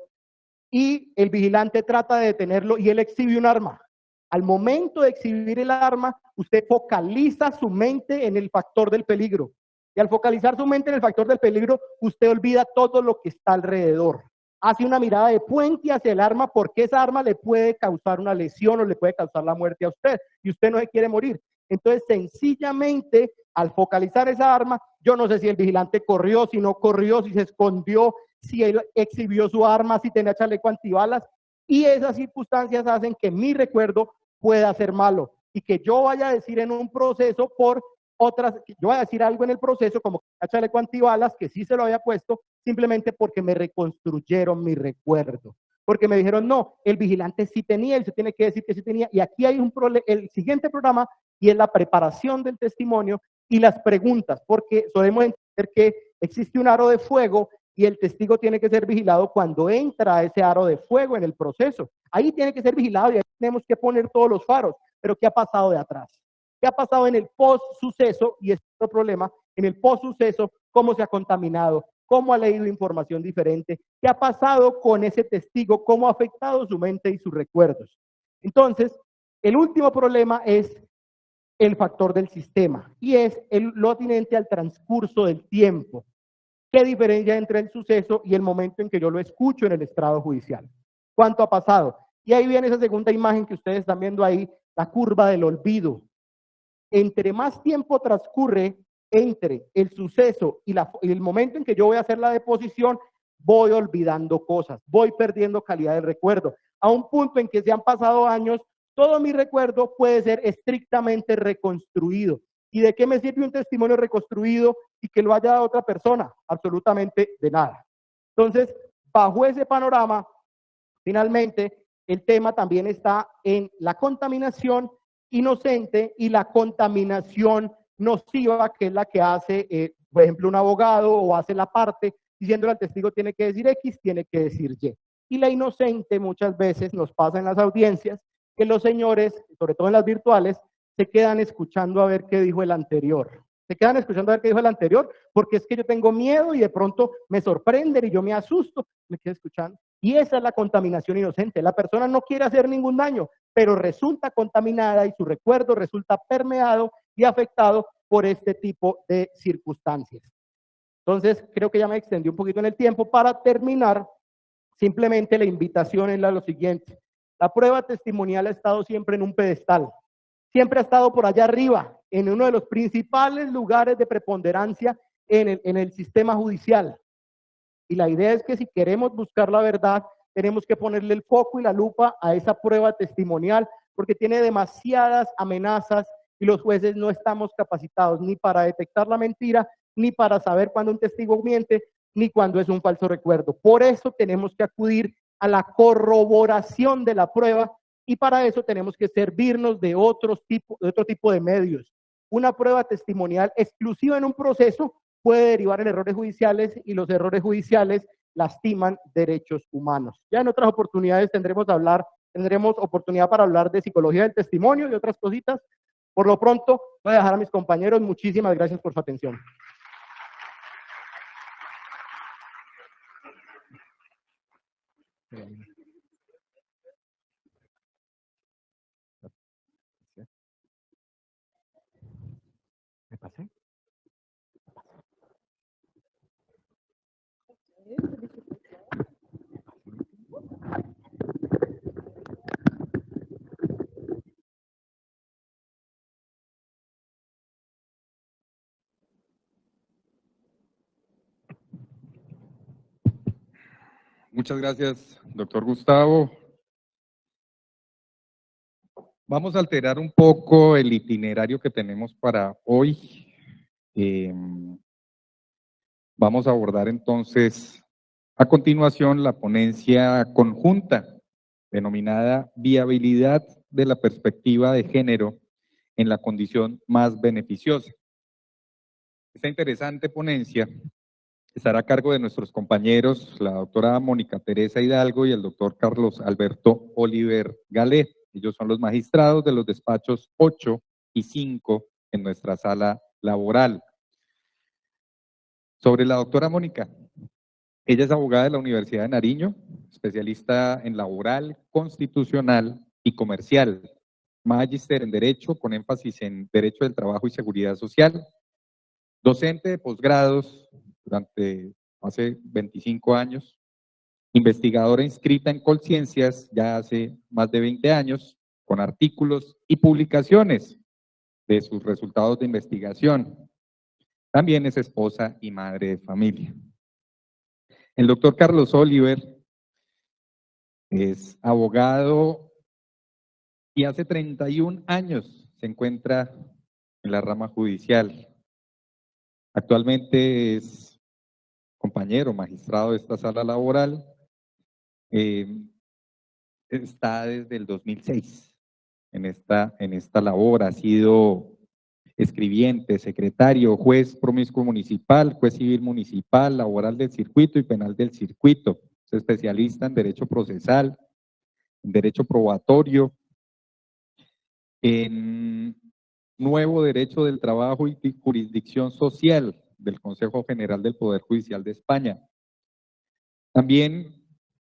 y el vigilante trata de detenerlo y él exhibe un arma. Al momento de exhibir el arma, usted focaliza su mente en el factor del peligro. Y al focalizar su mente en el factor del peligro, usted olvida todo lo que está alrededor. Hace una mirada de puente hacia el arma porque esa arma le puede causar una lesión o le puede causar la muerte a usted y usted no se quiere morir. Entonces, sencillamente, al focalizar esa arma, yo no sé si el vigilante corrió, si no corrió, si se escondió, si él exhibió su arma, si tenía chaleco antibalas, y esas circunstancias hacen que mi recuerdo pueda ser malo y que yo vaya a decir en un proceso por otras, yo voy a decir algo en el proceso como que chaleco antibalas, que sí se lo había puesto, simplemente porque me reconstruyeron mi recuerdo. Porque me dijeron, no, el vigilante sí tenía, él se tiene que decir que sí tenía. Y aquí hay el siguiente programa, y es la preparación del testimonio y las preguntas, porque solemos entender que existe un aro de fuego y el testigo tiene que ser vigilado cuando entra ese aro de fuego en el proceso. Ahí tiene que ser vigilado y ahí tenemos que poner todos los faros. Pero ¿qué ha pasado de atrás? ¿Qué ha pasado en el post-suceso? Y este es otro problema, en el post-suceso, ¿cómo se ha contaminado? ¿Cómo ha leído información diferente? ¿Qué ha pasado con ese testigo? ¿Cómo ha afectado su mente y sus recuerdos? Entonces, el último problema es el factor del sistema y es lo atinente al transcurso del tiempo. ¿Qué diferencia entre el suceso y el momento en que yo lo escucho en el estrado judicial? ¿Cuánto ha pasado? Y ahí viene esa segunda imagen que ustedes están viendo ahí, la curva del olvido. Entre más tiempo transcurre entre el suceso y el momento en que yo voy a hacer la deposición, voy olvidando cosas, voy perdiendo calidad del recuerdo, a un punto en que se han pasado años, todo mi recuerdo puede ser estrictamente reconstruido. ¿Y de qué me sirve un testimonio reconstruido y que lo haya dado otra persona? Absolutamente de nada. Entonces, bajo ese panorama, finalmente, el tema también está en la contaminación inocente y la contaminación nociva, que es la que hace, por ejemplo, un abogado o hace la parte diciéndole al testigo tiene que decir X, tiene que decir Y. Y la inocente muchas veces nos pasa en las audiencias que los señores, sobre todo en las virtuales, se quedan escuchando a ver qué dijo el anterior. Se quedan escuchando a ver qué dijo el anterior, porque es que yo tengo miedo y de pronto me sorprenden y yo me asusto, me quedo escuchando. Y esa es la contaminación inocente. La persona no quiere hacer ningún daño, pero resulta contaminada y su recuerdo resulta permeado y afectado por este tipo de circunstancias. Entonces, creo que ya me extendí un poquito en el tiempo. Para terminar, simplemente la invitación es lo siguiente. La prueba testimonial ha estado siempre en un pedestal. Siempre ha estado por allá arriba, en uno de los principales lugares de preponderancia en el sistema judicial. Y la idea es que si queremos buscar la verdad, tenemos que ponerle el foco y la lupa a esa prueba testimonial, porque tiene demasiadas amenazas y los jueces no estamos capacitados ni para detectar la mentira, ni para saber cuándo un testigo miente, ni cuándo es un falso recuerdo. Por eso tenemos que acudir a la corroboración de la prueba y para eso tenemos que servirnos de otro tipo de medios. Una prueba testimonial exclusiva en un proceso puede derivar en errores judiciales y los errores judiciales lastiman derechos humanos. Ya en otras oportunidades tendremos oportunidad para hablar de psicología del testimonio y otras cositas. Por lo pronto, voy a dejar a mis compañeros. Muchísimas gracias por su atención. ¿Me pasé? Muchas gracias, doctor Gustavo. Vamos a alterar un poco el itinerario que tenemos para hoy. Vamos a abordar entonces a continuación la ponencia conjunta denominada Viabilidad de la perspectiva de género en la condición más beneficiosa. Esta interesante ponencia estará a cargo de nuestros compañeros, la doctora Mónica Teresa Hidalgo y el doctor Carlos Alberto Oliver Galé. Ellos son los magistrados de los despachos 8 y 5 en nuestra sala laboral. Sobre la doctora Mónica, ella es abogada de la Universidad de Nariño, especialista en laboral, constitucional y comercial, magíster en Derecho con énfasis en Derecho del Trabajo y Seguridad Social, docente de posgrados durante hace 25 años, investigadora inscrita en Colciencias ya hace más de 20 años, con artículos y publicaciones de sus resultados de investigación. También es esposa y madre de familia. El doctor Carlos Oliver es abogado y hace 31 años se encuentra en la rama judicial. Actualmente es compañero magistrado de esta sala laboral. Está desde el 2006 en esta labor. Ha sido escribiente, secretario, juez promiscuo municipal, juez civil municipal, laboral del circuito y penal del circuito. Es especialista en derecho procesal, en derecho probatorio, en nuevo derecho del trabajo y jurisdicción social del Consejo General del Poder Judicial de España. También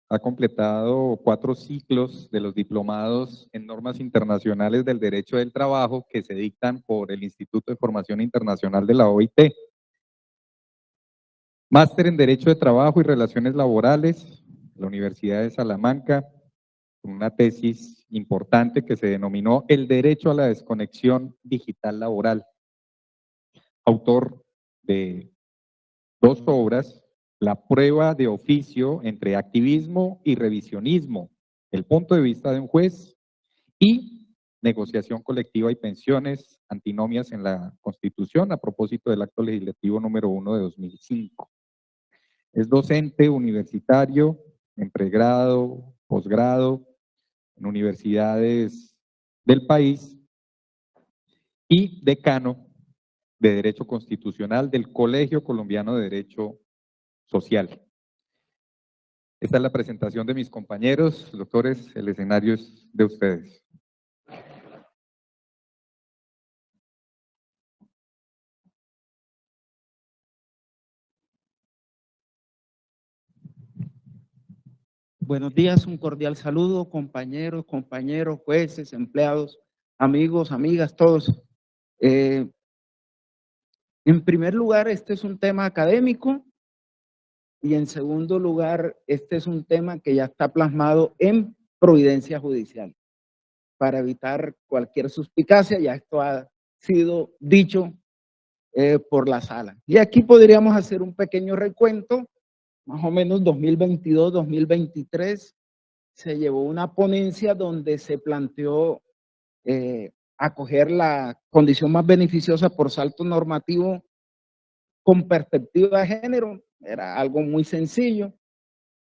ha completado 4 ciclos de los diplomados en normas internacionales del derecho del trabajo que se dictan por el Instituto de Formación Internacional de la OIT. Máster en Derecho de Trabajo y Relaciones Laborales, la Universidad de Salamanca, con una tesis importante que se denominó El derecho a la desconexión digital laboral. Autor de 2 obras, La prueba de oficio entre activismo y revisionismo, el punto de vista de un juez, y negociación colectiva y pensiones, antinomias en la Constitución, a propósito del acto legislativo número 1 de 2005. Es docente universitario en pregrado, posgrado, en universidades del país y decano de Derecho Constitucional del Colegio Colombiano de Derecho Social. Esta es la presentación de mis compañeros. Doctores, el escenario es de ustedes. Buenos días, un cordial saludo, compañeros, jueces, empleados, amigos, amigas, todos. En primer lugar, este es un tema académico y en segundo lugar, este es un tema que ya está plasmado en providencia judicial. Para evitar cualquier suspicacia, ya esto ha sido dicho por la sala. Y aquí podríamos hacer un pequeño recuento, más o menos 2022-2023, se llevó una ponencia donde se planteó acoger la condición más beneficiosa por salto normativo con perspectiva de género. Era algo muy sencillo.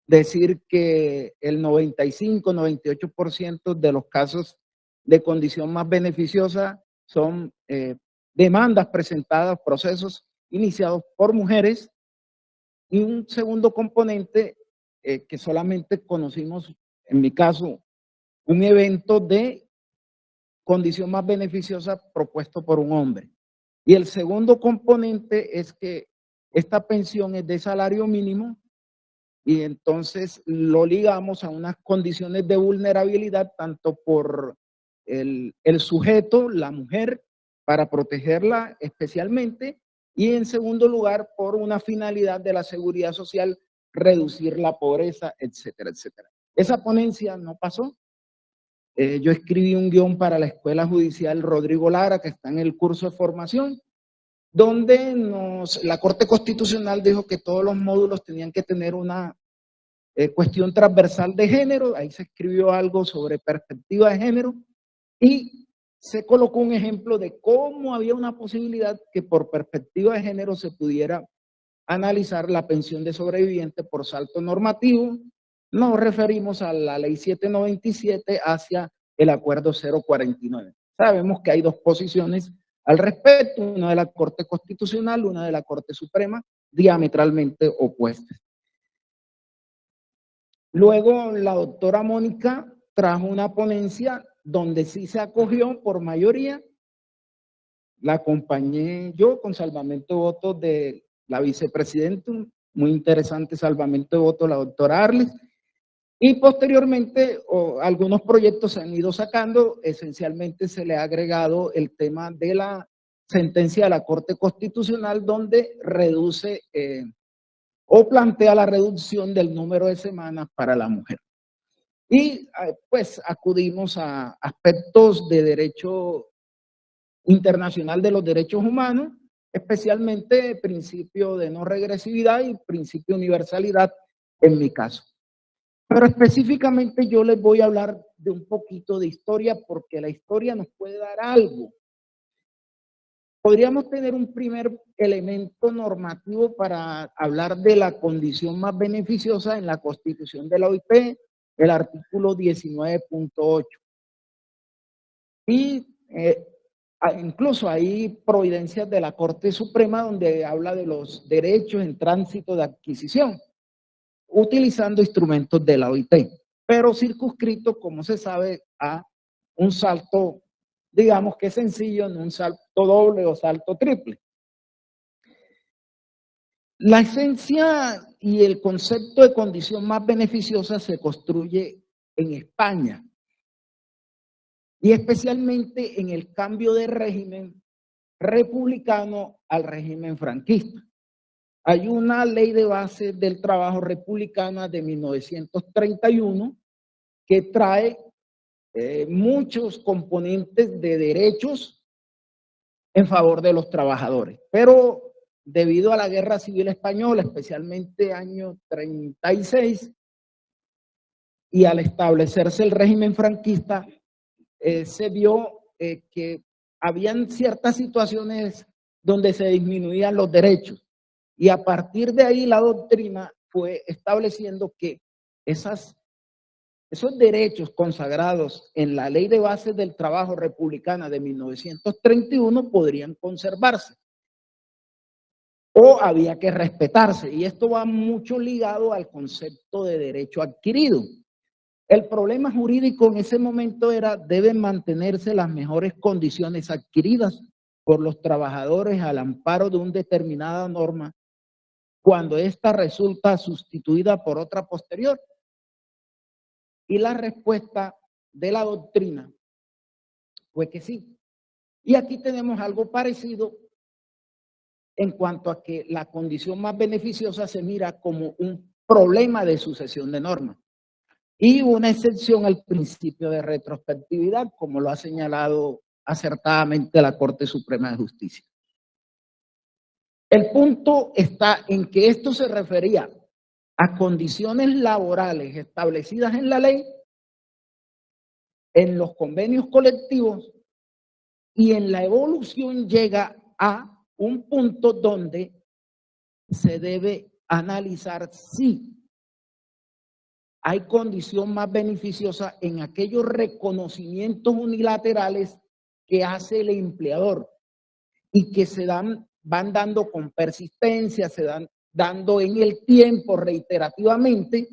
Decir que el 95-98% de los casos de condición más beneficiosa son demandas presentadas, procesos iniciados por mujeres. Y un segundo componente que solamente conocimos, en mi caso, un evento de condición más beneficiosa propuesto por un hombre. Y el segundo componente es que esta pensión es de salario mínimo y entonces lo ligamos a unas condiciones de vulnerabilidad tanto por el sujeto, la mujer, para protegerla especialmente, y en segundo lugar por una finalidad de la seguridad social, reducir la pobreza, etcétera, etcétera. Esa ponencia no pasó. Yo escribí un guión para la Escuela Judicial Rodrigo Lara, que está en el curso de formación, donde la Corte Constitucional dijo que todos los módulos tenían que tener una cuestión transversal de género. Ahí se escribió algo sobre perspectiva de género y se colocó un ejemplo de cómo había una posibilidad que por perspectiva de género se pudiera analizar la pensión de sobreviviente por salto normativo. Nos referimos a la ley 797 hacia el acuerdo 049. Sabemos que hay dos posiciones al respecto, una de la Corte Constitucional, una de la Corte Suprema, diametralmente opuestas. Luego la doctora Mónica trajo una ponencia donde sí se acogió por mayoría. La acompañé yo con salvamento de votos de la vicepresidenta, muy interesante salvamento de votos, la doctora Arles. Y posteriormente algunos proyectos se han ido sacando. Esencialmente se le ha agregado el tema de la sentencia de la Corte Constitucional donde reduce o plantea la reducción del número de semanas para la mujer. Y pues acudimos a aspectos de derecho internacional de los derechos humanos, especialmente principio de no regresividad y principio de universalidad en mi caso. Pero específicamente yo les voy a hablar de un poquito de historia porque la historia nos puede dar algo. Podríamos tener un primer elemento normativo para hablar de la condición más beneficiosa en la Constitución de la OIT, el artículo 19.8. Y incluso hay providencias de la Corte Suprema donde habla de los derechos en tránsito de adquisición, utilizando instrumentos de la OIT, pero circunscrito, como se sabe, a un salto, digamos que sencillo, no un salto doble o salto triple. La esencia y el concepto de condición más beneficiosa se construye en España y especialmente en el cambio de régimen republicano al régimen franquista. Hay una ley de base del trabajo republicana de 1931 que trae muchos componentes de derechos en favor de los trabajadores, pero debido a la Guerra Civil Española, especialmente año 36, y al establecerse el régimen franquista, se vio que habían ciertas situaciones donde se disminuían los derechos. Y a partir de ahí la doctrina fue estableciendo que esas esos derechos consagrados en la Ley de Bases del Trabajo Republicana de 1931 podrían conservarse o había que respetarse. Y esto va mucho ligado al concepto de derecho adquirido. El problema jurídico en ese momento era, deben mantenerse las mejores condiciones adquiridas por los trabajadores al amparo de una determinada norma cuando ésta resulta sustituida por otra posterior. Y la respuesta de la doctrina fue que sí. Y aquí tenemos algo parecido en cuanto a que la condición más beneficiosa se mira como un problema de sucesión de normas y una excepción al principio de retrospectividad, como lo ha señalado acertadamente la Corte Suprema de Justicia. El punto está en que esto se refería a condiciones laborales establecidas en la ley, en los convenios colectivos, y en la evolución llega a un punto donde se debe analizar si hay condición más beneficiosa en aquellos reconocimientos unilaterales que hace el empleador y que van dando con persistencia, se dan dando en el tiempo reiterativamente,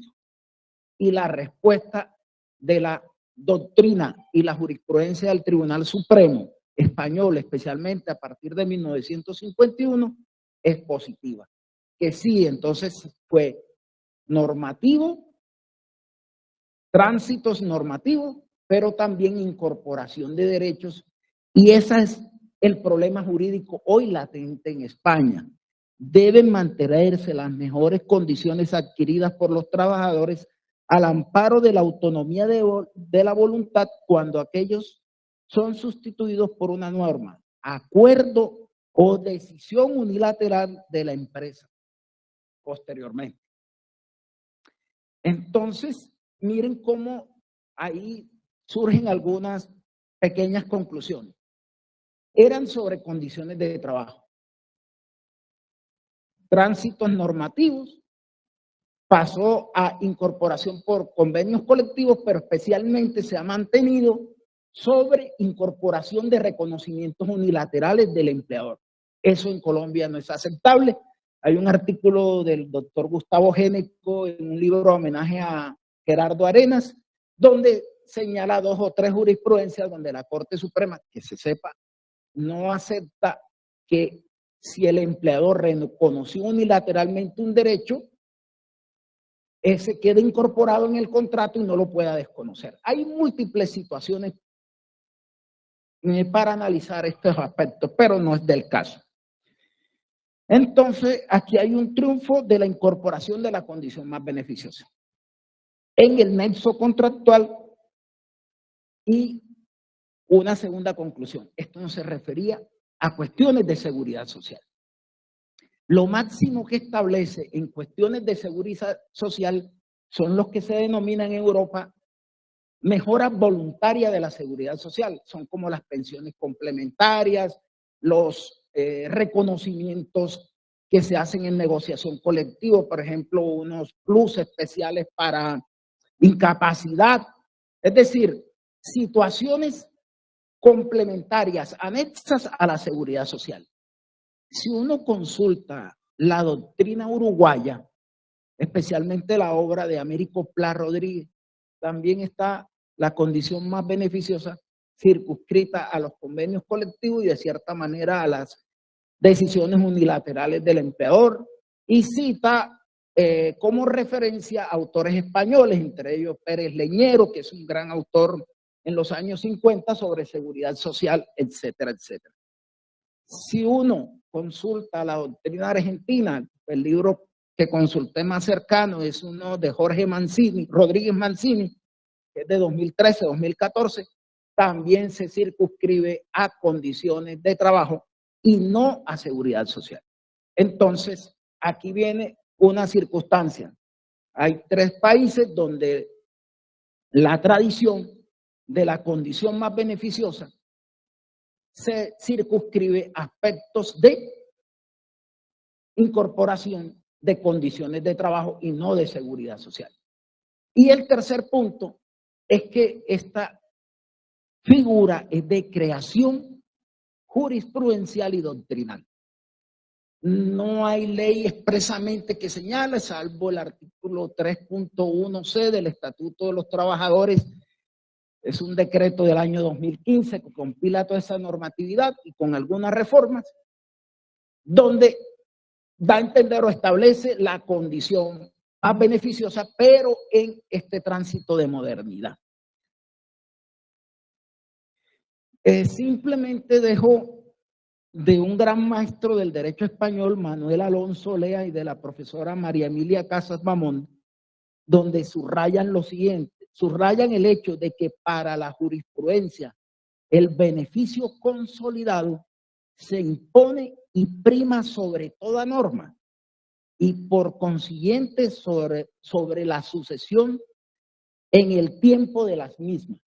y la respuesta de la doctrina y la jurisprudencia del Tribunal Supremo Español, especialmente a partir de 1951, es positiva. Que sí, entonces fue normativo, tránsitos normativos, pero también incorporación de derechos, y ese es el problema jurídico hoy latente en España. Deben mantenerse las mejores condiciones adquiridas por los trabajadores al amparo de la autonomía de la voluntad cuando aquellos son sustituidos por una norma, acuerdo o decisión unilateral de la empresa posteriormente. Entonces, miren cómo ahí surgen algunas pequeñas conclusiones. Eran sobre condiciones de trabajo, tránsitos normativos, pasó a incorporación por convenios colectivos, pero especialmente se ha mantenido sobre incorporación de reconocimientos unilaterales del empleador. Eso en Colombia no es aceptable. Hay un artículo del doctor Gustavo Géneco en un libro de homenaje a Gerardo Arenas, donde señala 2 o 3 jurisprudencias donde la Corte Suprema, que se sepa, no acepta que si el empleador reconoció unilateralmente un derecho, ese quede incorporado en el contrato y no lo pueda desconocer. Hay múltiples situaciones para analizar estos aspectos, pero no es del caso. Entonces, aquí hay un triunfo de la incorporación de la condición más beneficiosa en el nexo contractual. Y una segunda conclusión, esto no se refería a cuestiones de seguridad social. Lo máximo que establece en cuestiones de seguridad social son los que se denominan en Europa mejoras voluntarias de la seguridad social. Son como las pensiones complementarias, los reconocimientos que se hacen en negociación colectiva, por ejemplo, unos plus especiales para incapacidad. Es decir, situaciones complementarias anexas a la seguridad social. Si uno consulta la doctrina uruguaya, especialmente la obra de Américo Pla Rodríguez, también está la condición más beneficiosa circunscrita a los convenios colectivos y de cierta manera a las decisiones unilaterales del empleador, y cita como referencia autores españoles, entre ellos Pérez Leñero, que es un gran autor en los años 50 sobre seguridad social, etcétera, etcétera. Si uno consulta la doctrina argentina, el libro que consulté más cercano es uno de Jorge Mancini, Rodríguez Mancini, que es de 2013-2014, también se circunscribe a condiciones de trabajo y no a seguridad social. Entonces, aquí viene una circunstancia. Hay 3 países donde la tradición de la condición más beneficiosa se circunscribe a aspectos de incorporación de condiciones de trabajo y no de seguridad social. Y el tercer punto es que esta figura es de creación jurisprudencial y doctrinal. No hay ley expresamente que señale, salvo el artículo 3.1c del Estatuto de los Trabajadores. Es un decreto del año 2015 que compila toda esa normatividad y con algunas reformas, donde da a entender o establece la condición más beneficiosa, pero en este tránsito de modernidad. Simplemente dejo de un gran maestro del derecho español, Manuel Alonso Lea, y de la profesora María Emilia Casas Mamón, donde subrayan lo siguiente, subrayan el hecho de que para la jurisprudencia el beneficio consolidado se impone y prima sobre toda norma y por consiguiente sobre la sucesión en el tiempo de las mismas.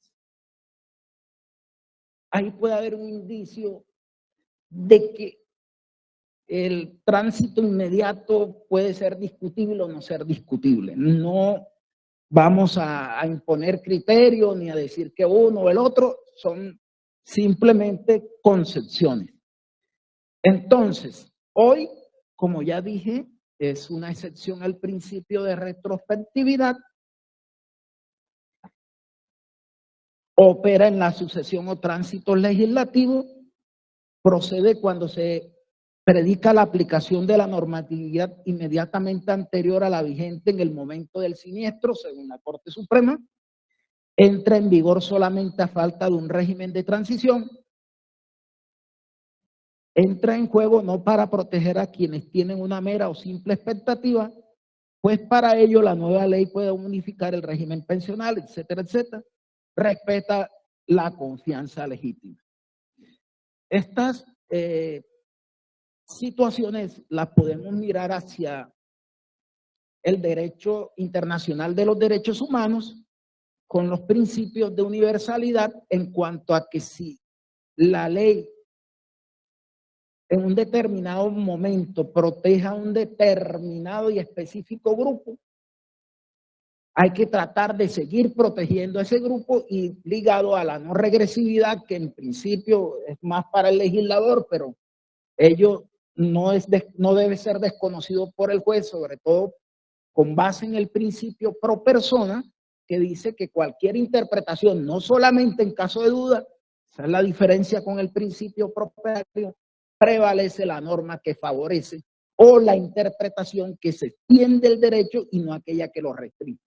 Ahí puede haber un indicio de que el tránsito inmediato puede ser discutible o no ser discutible. No vamos a imponer criterios ni a decir que uno o el otro, son simplemente concepciones. Entonces, hoy, como ya dije, es una excepción al principio de retrospectividad. Opera en la sucesión o tránsito legislativo, procede cuando se predica la aplicación de la normatividad inmediatamente anterior a la vigente en el momento del siniestro, según la Corte Suprema, entra en vigor solamente a falta de un régimen de transición, entra en juego no para proteger a quienes tienen una mera o simple expectativa, pues para ello la nueva ley puede unificar el régimen pensional, etcétera, etcétera, respeta la confianza legítima. Estas situaciones las podemos mirar hacia el derecho internacional de los derechos humanos con los principios de universalidad en cuanto a que si la ley en un determinado momento proteja a un determinado y específico grupo, hay que tratar de seguir protegiendo a ese grupo y ligado a la no regresividad, que en principio es más para el legislador, pero ello no debe ser desconocido por el juez, sobre todo con base en el principio pro persona, que dice que cualquier interpretación, no solamente en caso de duda, esa es la diferencia con el principio propietario, prevalece la norma que favorece o la interpretación que se extiende el derecho y no aquella que lo restringe.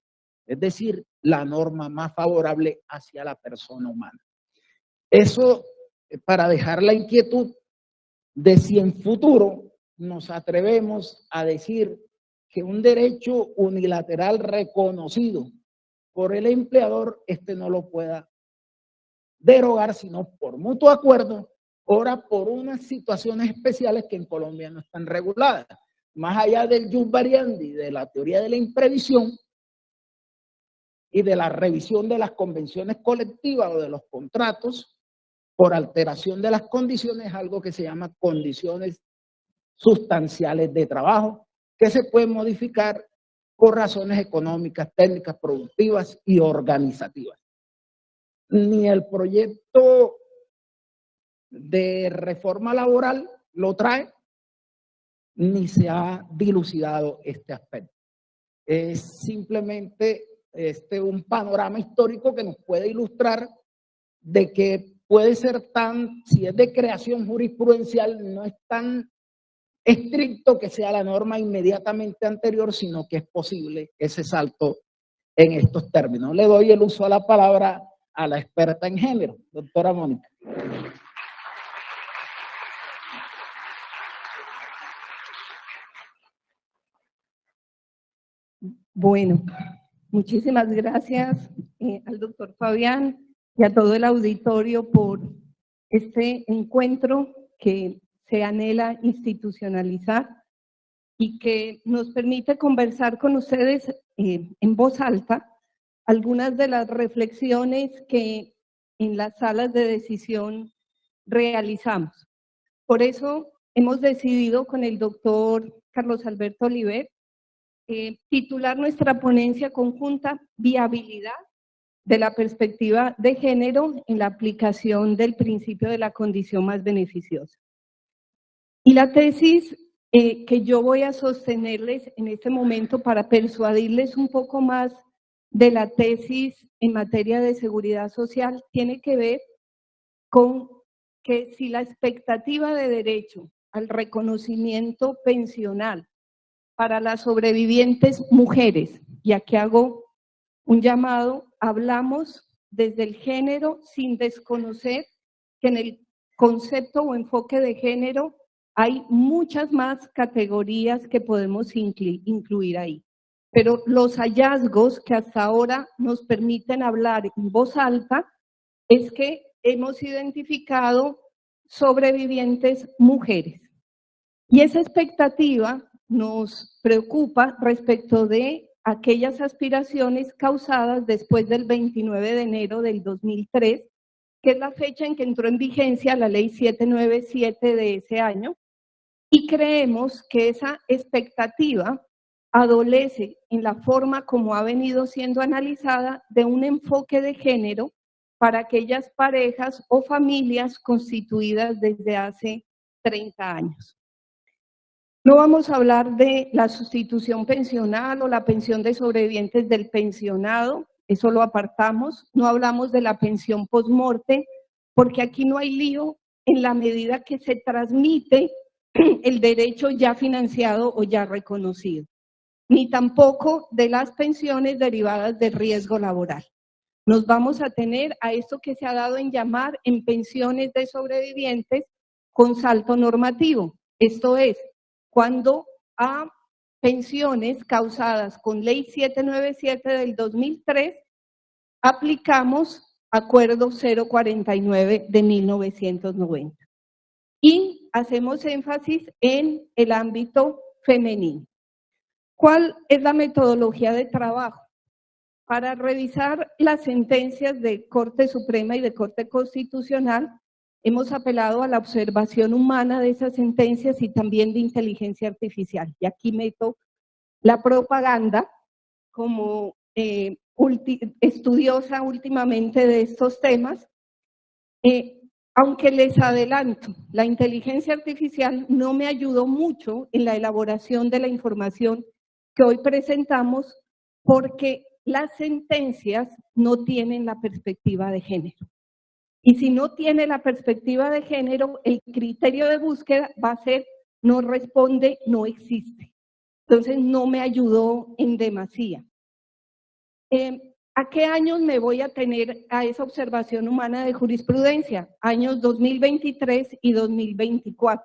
Es decir, la norma más favorable hacia la persona humana. Eso para dejar la inquietud de si en futuro nos atrevemos a decir que un derecho unilateral reconocido por el empleador, no lo pueda derogar, sino por mutuo acuerdo, ahora por unas situaciones especiales que en Colombia no están reguladas. Más allá del jus variandi, de la teoría de la imprevisión y de la revisión de las convenciones colectivas o de los contratos por alteración de las condiciones, algo que se llama condiciones sustanciales de trabajo, que se pueden modificar por razones económicas, técnicas, productivas y organizativas. Ni el proyecto de reforma laboral lo trae, ni se ha dilucidado este aspecto. Es simplemente un panorama histórico que nos puede ilustrar de que puede ser si es de creación jurisprudencial, no es tan estricto que sea la norma inmediatamente anterior, sino que es posible ese salto en estos términos. Le doy el uso a la palabra a la experta en género, doctora Mónica. Bueno, muchísimas gracias al doctor Fabián y a todo el auditorio por este encuentro que se anhela institucionalizar y que nos permite conversar con ustedes en voz alta algunas de las reflexiones que en las salas de decisión realizamos. Por eso hemos decidido con el doctor Carlos Alberto Oliver titular nuestra ponencia conjunta Viabilidad de la perspectiva de género en la aplicación del principio de la condición más beneficiosa. Y la tesis que yo voy a sostenerles en este momento para persuadirles un poco más de la tesis en materia de seguridad social tiene que ver con que si la expectativa de derecho al reconocimiento pensional para las sobrevivientes mujeres, y aquí hago un llamado, hablamos desde el género sin desconocer que en el concepto o enfoque de género hay muchas más categorías que podemos incluir ahí. Pero los hallazgos que hasta ahora nos permiten hablar en voz alta es que hemos identificado sobrevivientes mujeres. Y esa expectativa nos preocupa respecto de aquellas aspiraciones causadas después del 29 de enero del 2003, que es la fecha en que entró en vigencia la ley 797 de ese año, y creemos que esa expectativa adolece en la forma como ha venido siendo analizada de un enfoque de género para aquellas parejas o familias constituidas desde hace 30 años. No vamos a hablar de la sustitución pensional o la pensión de sobrevivientes del pensionado, eso lo apartamos. No hablamos de la pensión post-morte, porque aquí no hay lío en la medida que se transmite el derecho ya financiado o ya reconocido, ni tampoco de las pensiones derivadas del riesgo laboral. Nos vamos a tener a esto que se ha dado en llamar en pensiones de sobrevivientes con salto normativo, esto es, cuando a pensiones causadas con ley 797 del 2003 aplicamos acuerdo 049 de 1990. Y hacemos énfasis en el ámbito femenino. ¿Cuál es la metodología de trabajo? Para revisar las sentencias de Corte Suprema y de Corte Constitucional, hemos apelado a la observación humana de esas sentencias y también de inteligencia artificial. Y aquí meto la propaganda como estudiosa últimamente de estos temas. Aunque les adelanto, la inteligencia artificial no me ayudó mucho en la elaboración de la información que hoy presentamos porque las sentencias no tienen la perspectiva de género. Y si no tiene la perspectiva de género, el criterio de búsqueda va a ser no responde, no existe. Entonces no me ayudó en demasía. ¿A qué años me voy a tener a esa observación humana de jurisprudencia? Años 2023 y 2024.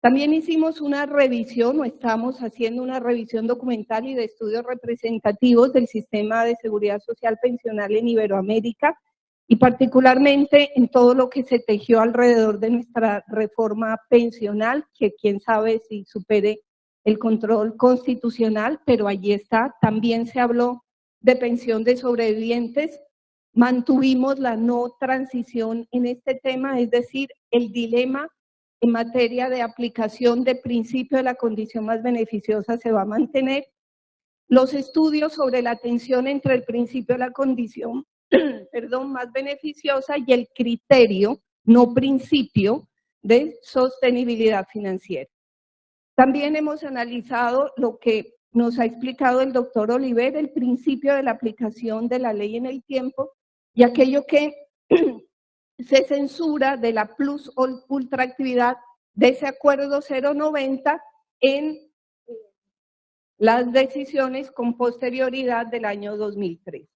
También hicimos una revisión, o estamos haciendo una revisión documental y de estudios representativos del sistema de seguridad social pensional en Iberoamérica y particularmente en todo lo que se tejió alrededor de nuestra reforma pensional, que quién sabe si supere el control constitucional, pero allí está. También se habló de pensión de sobrevivientes, mantuvimos la no transición en este tema, es decir, el dilema en materia de aplicación de principio de la condición más beneficiosa se va a mantener. Los estudios sobre la tensión entre el principio de la condición más beneficiosa y el criterio, no principio, de sostenibilidad financiera. También hemos analizado lo que nos ha explicado el doctor Oliver, el principio de la aplicación de la ley en el tiempo y aquello que se censura de la plus ultraactividad de ese acuerdo 090 en las decisiones con posterioridad del año 2003.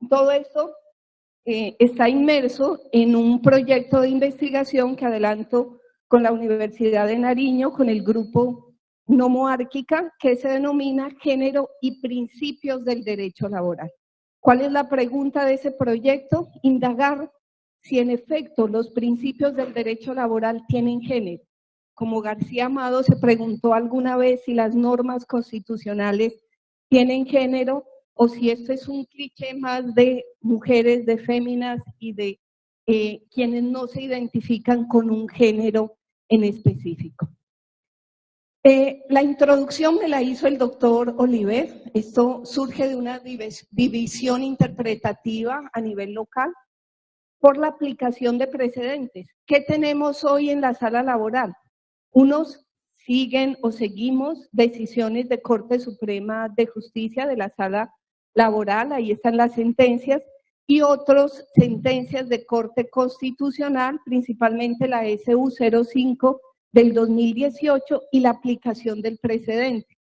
Todo esto está inmerso en un proyecto de investigación que adelanto con la Universidad de Nariño, con el grupo Nomoárquica, que se denomina Género y Principios del Derecho Laboral. ¿Cuál es la pregunta de ese proyecto? Indagar si en efecto los principios del derecho laboral tienen género. Como García Amado se preguntó alguna vez si las normas constitucionales tienen género o si esto es un cliché más de mujeres, de féminas y de quienes no se identifican con un género en específico. La introducción me la hizo el doctor Oliver. Esto surge de una división interpretativa a nivel local por la aplicación de precedentes. ¿Qué tenemos hoy en la sala laboral? Unos siguen o seguimos decisiones de Corte Suprema de Justicia de la sala laboral, ahí están las sentencias, y otros sentencias de Corte Constitucional, principalmente la SU 05 del 2018 y la aplicación del precedente.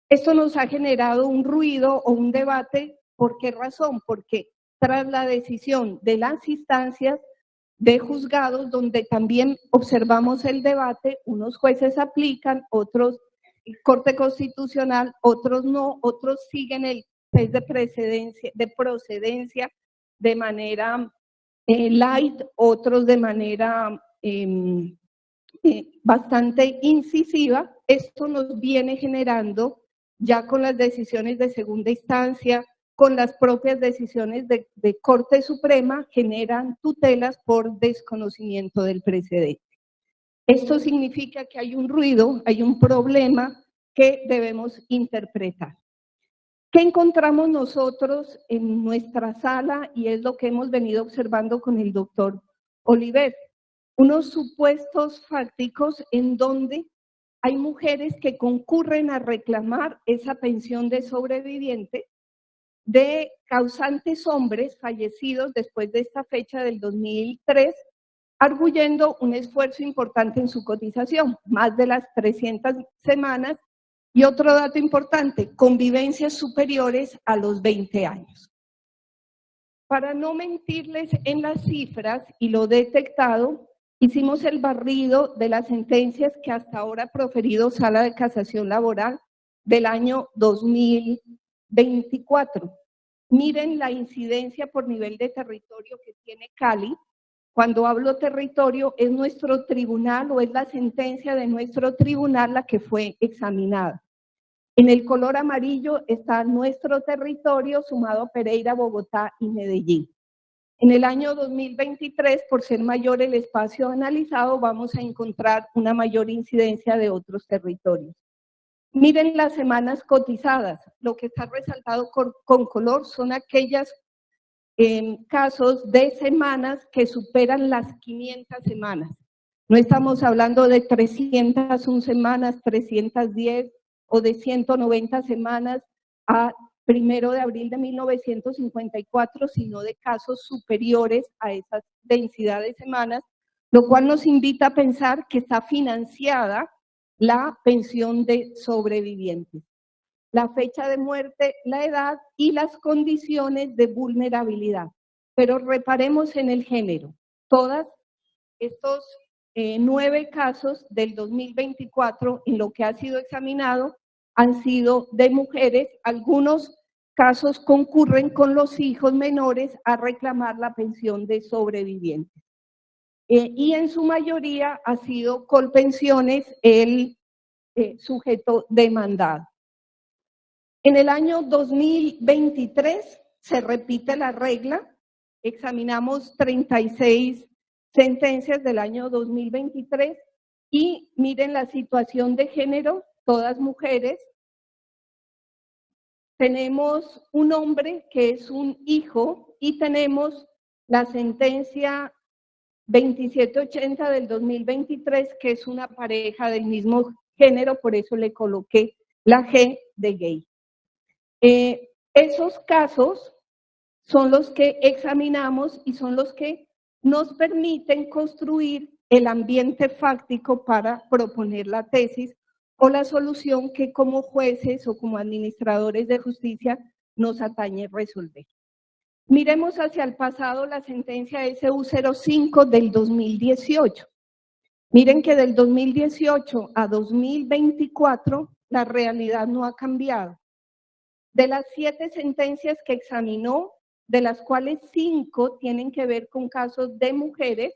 Esto nos ha generado un ruido o un debate. ¿Por qué razón? Porque tras la decisión de las instancias de juzgados, donde también observamos el debate, unos jueces aplican, otros Corte Constitucional, otros no, otros siguen el test de procedencia de manera light, otros de manera bastante incisiva. Esto nos viene generando ya con las decisiones de segunda instancia, con las propias decisiones de Corte Suprema, generan tutelas por desconocimiento del precedente. Esto significa que hay un ruido, hay un problema que debemos interpretar. ¿Qué encontramos nosotros en nuestra sala? Y es lo que hemos venido observando con el doctor Oliver. Unos supuestos fácticos en donde hay mujeres que concurren a reclamar esa pensión de sobreviviente de causantes hombres fallecidos después de esta fecha del 2003, arguyendo un esfuerzo importante en su cotización, más de las 300 semanas, y otro dato importante, convivencias superiores a los 20 años. Para no mentirles en las cifras y lo detectado, hicimos el barrido de las sentencias que hasta ahora ha proferido Sala de Casación Laboral del año 2024. Miren la incidencia por nivel de territorio que tiene Cali. Cuando hablo territorio, es nuestro tribunal o es la sentencia de nuestro tribunal la que fue examinada. En el color amarillo está nuestro territorio sumado a Pereira, Bogotá y Medellín. En el año 2023, por ser mayor el espacio analizado, vamos a encontrar una mayor incidencia de otros territorios. Miren las semanas cotizadas. Lo que está resaltado con color son aquellos casos de semanas que superan las 500 semanas. No estamos hablando de 301 semanas, 310 o de 190 semanas a 1 de abril de 1954, sino de casos superiores a esas densidad de semanas, lo cual nos invita a pensar que está financiada la pensión de sobrevivientes. La fecha de muerte, la edad y las condiciones de vulnerabilidad. Pero reparemos en el género. Todos estos 9 casos del 2024 en lo que ha sido examinado han sido de mujeres. Algunos casos concurren con los hijos menores a reclamar la pensión de sobrevivientes. Y en su mayoría ha sido Colpensiones el sujeto demandado. En el año 2023 se repite la regla. Examinamos 36 sentencias del año 2023 y miren la situación de género, todas mujeres. Tenemos un hombre que es un hijo y tenemos la sentencia 2780 del 2023, que es una pareja del mismo género, por eso le coloqué la G de gay. Esos casos son los que examinamos y son los que nos permiten construir el ambiente fáctico para proponer la tesis o la solución que como jueces o como administradores de justicia nos atañe resolver. Miremos hacia el pasado la sentencia SU 05 del 2018. Miren que del 2018 a 2024 la realidad no ha cambiado. De las 7 sentencias que examinó, de las cuales 5 tienen que ver con casos de mujeres,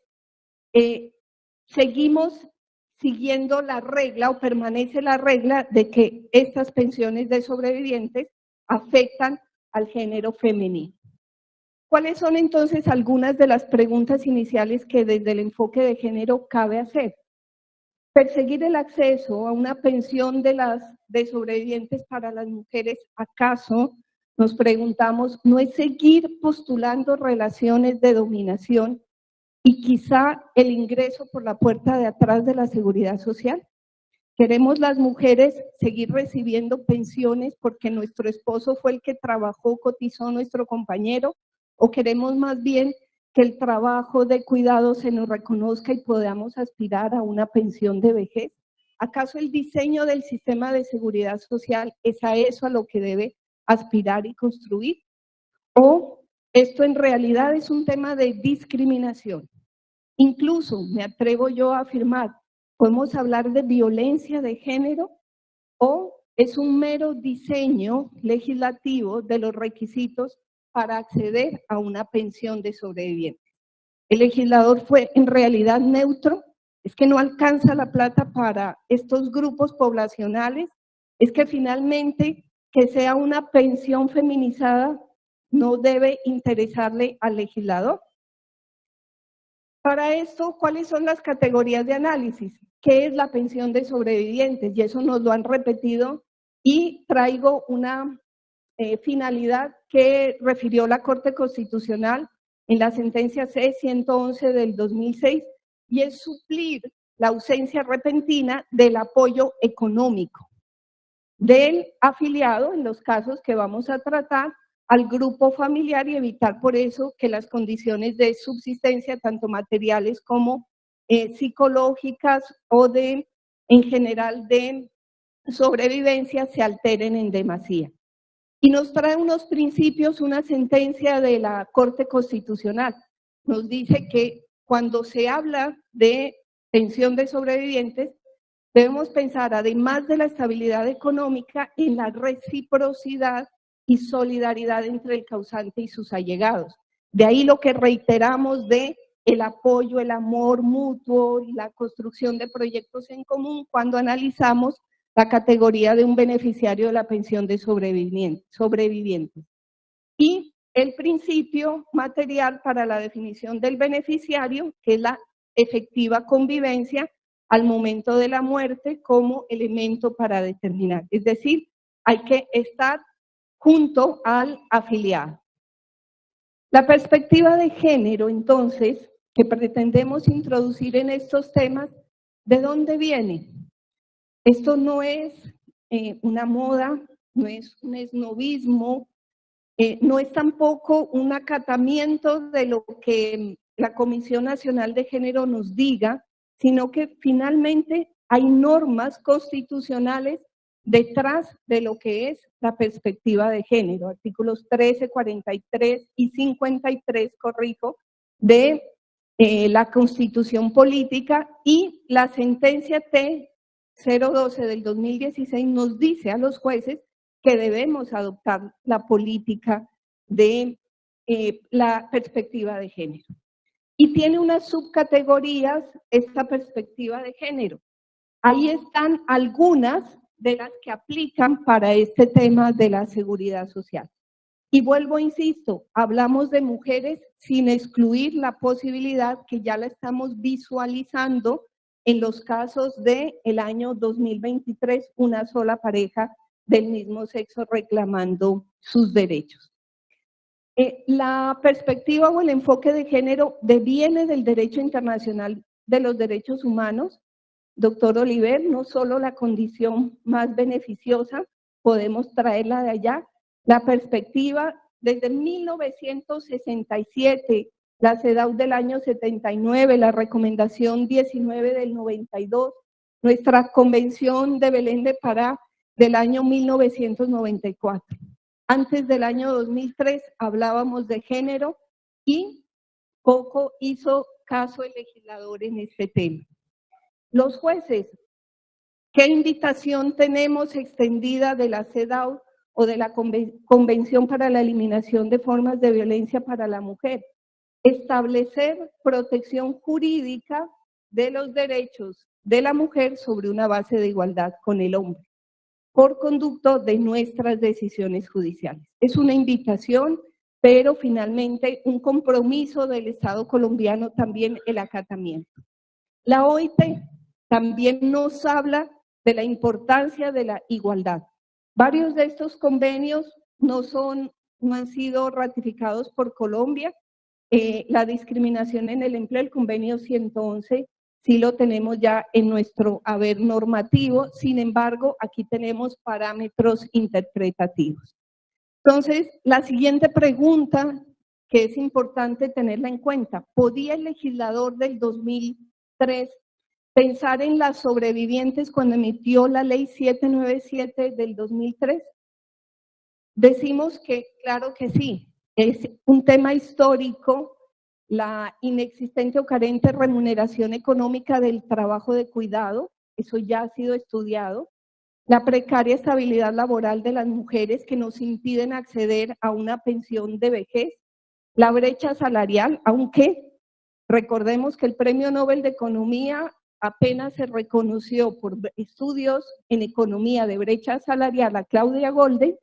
seguimos siguiendo la regla o permanece la regla de que estas pensiones de sobrevivientes afectan al género femenino. ¿Cuáles son entonces algunas de las preguntas iniciales que desde el enfoque de género cabe hacer? Perseguir el acceso a una pensión de sobrevivientes para las mujeres, ¿acaso, nos preguntamos, no es seguir postulando relaciones de dominación y quizá el ingreso por la puerta de atrás de la seguridad social? ¿Queremos las mujeres seguir recibiendo pensiones porque nuestro esposo fue el que trabajó, cotizó, nuestro compañero? ¿O queremos más bien que el trabajo de cuidado se nos reconozca y podamos aspirar a una pensión de vejez? ¿Acaso el diseño del sistema de seguridad social es a eso a lo que debe aspirar y construir? ¿O esto en realidad es un tema de discriminación? Incluso me atrevo yo a afirmar, ¿podemos hablar de violencia de género o es un mero diseño legislativo de los requisitos para acceder a una pensión de sobrevivientes? ¿El legislador fue en realidad neutro? ¿Es que no alcanza la plata para estos grupos poblacionales? ¿Es que finalmente que sea una pensión feminizada no debe interesarle al legislador? Para esto, ¿cuáles son las categorías de análisis? ¿Qué es la pensión de sobrevivientes? Y eso nos lo han repetido y traigo una finalidad que refirió la Corte Constitucional en la sentencia C-111 del 2006 y es suplir la ausencia repentina del apoyo económico del afiliado en los casos que vamos a tratar al grupo familiar y evitar por eso que las condiciones de subsistencia, tanto materiales como psicológicas o en general de sobrevivencia, se alteren en demasía. Y nos trae unos principios, una sentencia de la Corte Constitucional. Nos dice que cuando se habla de pensión de sobrevivientes, debemos pensar, además de la estabilidad económica, en la reciprocidad y solidaridad entre el causante y sus allegados. De ahí lo que reiteramos de el apoyo, el amor mutuo, la construcción de proyectos en común cuando analizamos la categoría de un beneficiario de la pensión de sobrevivientes. Y el principio material para la definición del beneficiario, que es la efectiva convivencia al momento de la muerte como elemento para determinar. Es decir, hay que estar junto al afiliado. La perspectiva de género, entonces, que pretendemos introducir en estos temas, ¿de dónde viene? Esto no es una moda, no es un esnovismo, no es tampoco un acatamiento de lo que la Comisión Nacional de Género nos diga, sino que finalmente hay normas constitucionales detrás de lo que es la perspectiva de género, artículos 13, 43 y 53, corrijo, de la Constitución Política, y la sentencia T-012 del 2016 nos dice a los jueces que debemos adoptar la política de la perspectiva de género. Y tiene unas subcategorías esta perspectiva de género. Ahí están algunas de las que aplican para este tema de la seguridad social. Y vuelvo, insisto, hablamos de mujeres sin excluir la posibilidad que ya la estamos visualizando en los casos del año 2023, una sola pareja del mismo sexo reclamando sus derechos. La perspectiva o el enfoque de género deviene del derecho internacional de los derechos humanos. Doctor Oliver, no solo la condición más beneficiosa, podemos traerla de allá. La perspectiva desde 1967, la CEDAW del año 79, la recomendación 19 del 92, nuestra convención de Belén de Pará del año 1994. Antes del año 2003 hablábamos de género y poco hizo caso el legislador en este tema. Los jueces, ¿qué invitación tenemos extendida de la CEDAW o de la Convención para la Eliminación de Formas de Violencia para la Mujer? Establecer protección jurídica de los derechos de la mujer sobre una base de igualdad con el hombre, por conducto de nuestras decisiones judiciales. Es una invitación, pero finalmente un compromiso del Estado colombiano también el acatamiento. La OIT también nos habla de la importancia de la igualdad. Varios de estos convenios no han sido ratificados por Colombia. La discriminación en el empleo, el convenio 111, sí lo tenemos ya en nuestro haber normativo, sin embargo, aquí tenemos parámetros interpretativos. Entonces, la siguiente pregunta que es importante tenerla en cuenta, ¿podía el legislador del 2003 pensar en las sobrevivientes cuando emitió la ley 797 del 2003? Decimos que claro que sí, es un tema histórico, la inexistente o carente remuneración económica del trabajo de cuidado, eso ya ha sido estudiado, la precaria estabilidad laboral de las mujeres que nos impiden acceder a una pensión de vejez, la brecha salarial, aunque recordemos que el Premio Nobel de Economía apenas se reconoció por estudios en economía de brecha salarial a Claudia Goldin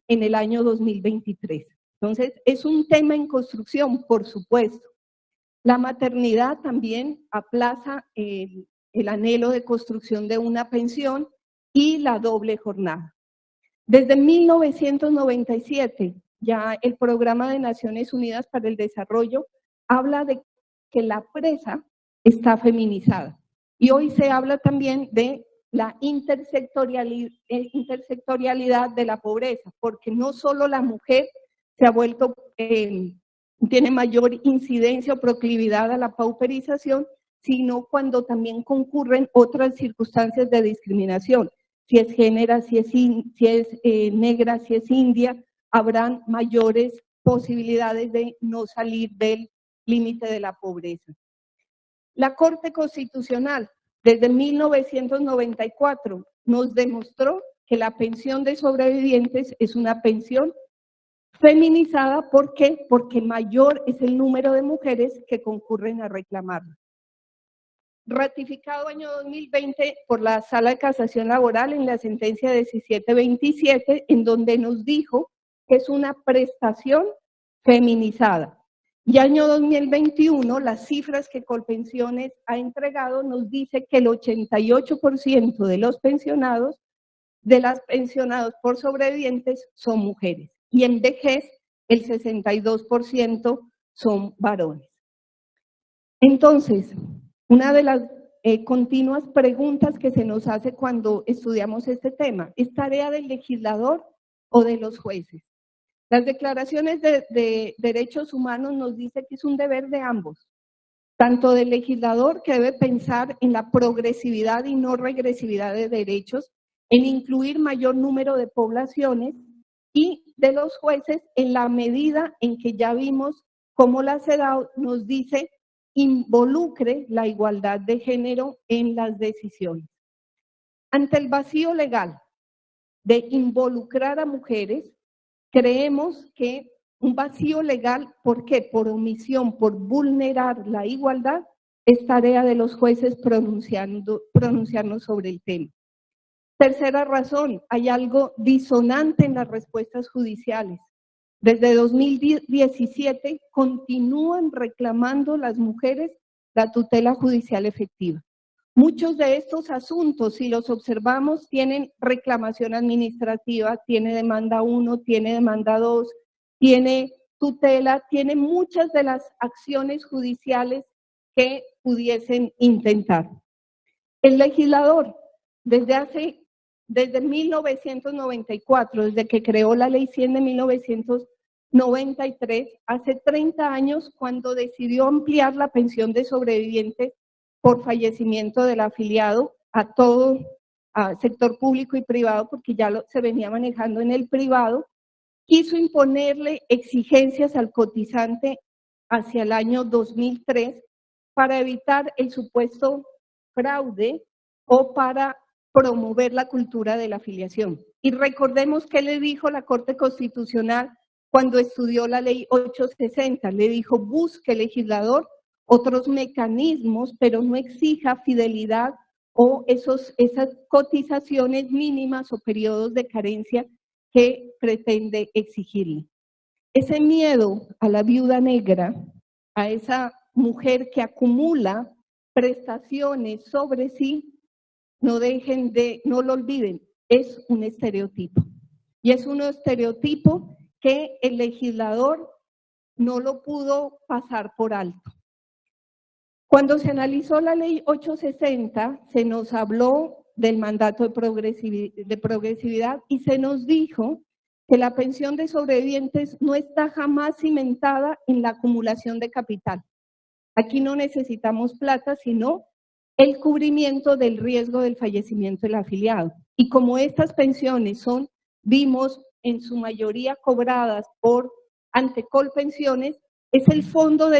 en el año 2023. Entonces, es un tema en construcción, por supuesto. La maternidad también aplaza el anhelo de construcción de una pensión y la doble jornada. Desde 1997, ya el Programa de Naciones Unidas para el Desarrollo habla de que la pobreza está feminizada. Y hoy se habla también de la intersectorialidad de la pobreza, porque no solo la mujer se ha vuelto, tiene mayor incidencia o proclividad a la pauperización, sino cuando también concurren otras circunstancias de discriminación. Si es género, si es negra, si es india, habrán mayores posibilidades de no salir del límite de la pobreza. La Corte Constitucional, desde 1994, nos demostró que la pensión de sobrevivientes es una pensión feminizada. ¿Por qué? Porque mayor es el número de mujeres que concurren a reclamarla. Ratificado año 2020 por la Sala de Casación Laboral en la sentencia 1727, en donde nos dijo que es una prestación feminizada. Y año 2021, las cifras que Colpensiones ha entregado nos dice que el 88% de los pensionados, de las pensionados por sobrevivientes, son mujeres. Y en vejez, el 62% son varones. Entonces, una de las continuas preguntas que se nos hace cuando estudiamos este tema, ¿es tarea del legislador o de los jueces? Las declaraciones de derechos humanos nos dicen que es un deber de ambos, tanto del legislador, que debe pensar en la progresividad y no regresividad de derechos, en incluir mayor número de poblaciones, y de los jueces en la medida en que ya vimos cómo la CEDAW nos dice involucre la igualdad de género en las decisiones. Ante el vacío legal de involucrar a mujeres, creemos que un vacío legal, ¿por qué? Por omisión, por vulnerar la igualdad, es tarea de los jueces pronunciarnos sobre el tema. Tercera razón, hay algo disonante en las respuestas judiciales. Desde 2017 continúan reclamando las mujeres la tutela judicial efectiva. Muchos de estos asuntos, si los observamos, tienen reclamación administrativa, tiene demanda 1, tiene demanda 2, tiene tutela, tiene muchas de las acciones judiciales que pudiesen intentar. El legislador, desde 1994, desde que creó la Ley 100 de 1993, hace 30 años, cuando decidió ampliar la pensión de sobrevivientes por fallecimiento del afiliado a todo sector público y privado, porque ya se venía manejando en el privado, quiso imponerle exigencias al cotizante hacia el año 2003 para evitar el supuesto fraude o para promover la cultura de la afiliación. Y recordemos qué le dijo la Corte Constitucional cuando estudió la Ley 860, le dijo: busque, legislador, otros mecanismos, pero no exija fidelidad o esas cotizaciones mínimas o periodos de carencia que pretende exigirle. Ese miedo a la viuda negra, a esa mujer que acumula prestaciones sobre sí, no lo olviden, es un estereotipo. Y es un estereotipo que el legislador no lo pudo pasar por alto. Cuando se analizó la ley 860, se nos habló del mandato de progresividad y se nos dijo que la pensión de sobrevivientes no está jamás cimentada en la acumulación de capital. Aquí no necesitamos plata, sino el cubrimiento del riesgo del fallecimiento del afiliado. Y como estas pensiones vimos en su mayoría cobradas por Antecol Pensiones, es el fondo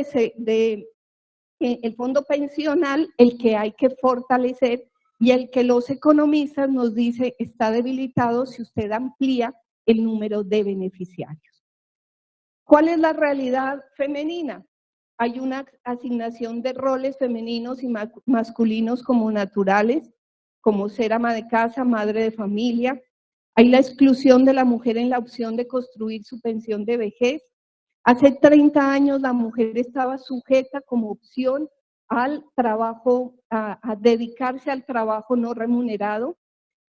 el fondo pensional el que hay que fortalecer y el que los economistas nos dice está debilitado si usted amplía el número de beneficiarios. ¿Cuál es la realidad femenina? Hay una asignación de roles femeninos y masculinos como naturales, como ser ama de casa, madre de familia. Hay la exclusión de la mujer en la opción de construir su pensión de vejez. Hace 30 años la mujer estaba sujeta como opción al trabajo, a dedicarse al trabajo no remunerado.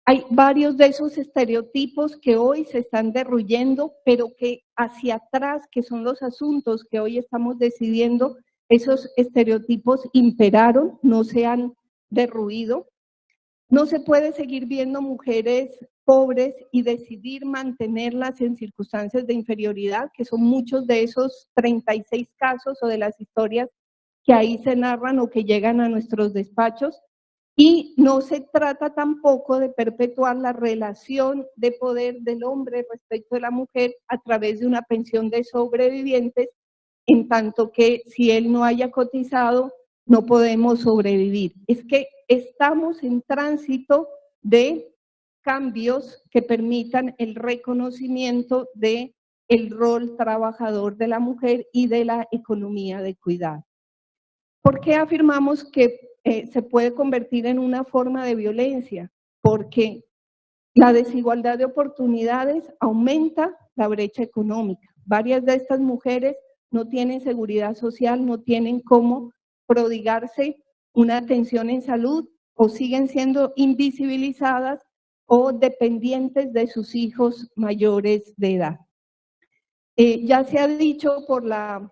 Hay varios de esos estereotipos que hoy se están derruyendo, pero que hacia atrás, que son los asuntos que hoy estamos decidiendo, esos estereotipos imperaron, no se han derruido. No se puede seguir viendo mujeres pobres y decidir mantenerlas en circunstancias de inferioridad, que son muchos de esos 36 casos o de las historias que ahí se narran o que llegan a nuestros despachos. Y no se trata tampoco de perpetuar la relación de poder del hombre respecto de la mujer a través de una pensión de sobrevivientes, en tanto que si él no haya cotizado, no podemos sobrevivir. Es que estamos en tránsito de cambios que permitan el reconocimiento del rol trabajador de la mujer y de la economía de cuidado. ¿Por qué afirmamos que se puede convertir en una forma de violencia? Porque la desigualdad de oportunidades aumenta la brecha económica. Varias de estas mujeres no tienen seguridad social, no tienen cómo prodigarse una atención en salud o siguen siendo invisibilizadas o dependientes de sus hijos mayores de edad. Ya se ha dicho por la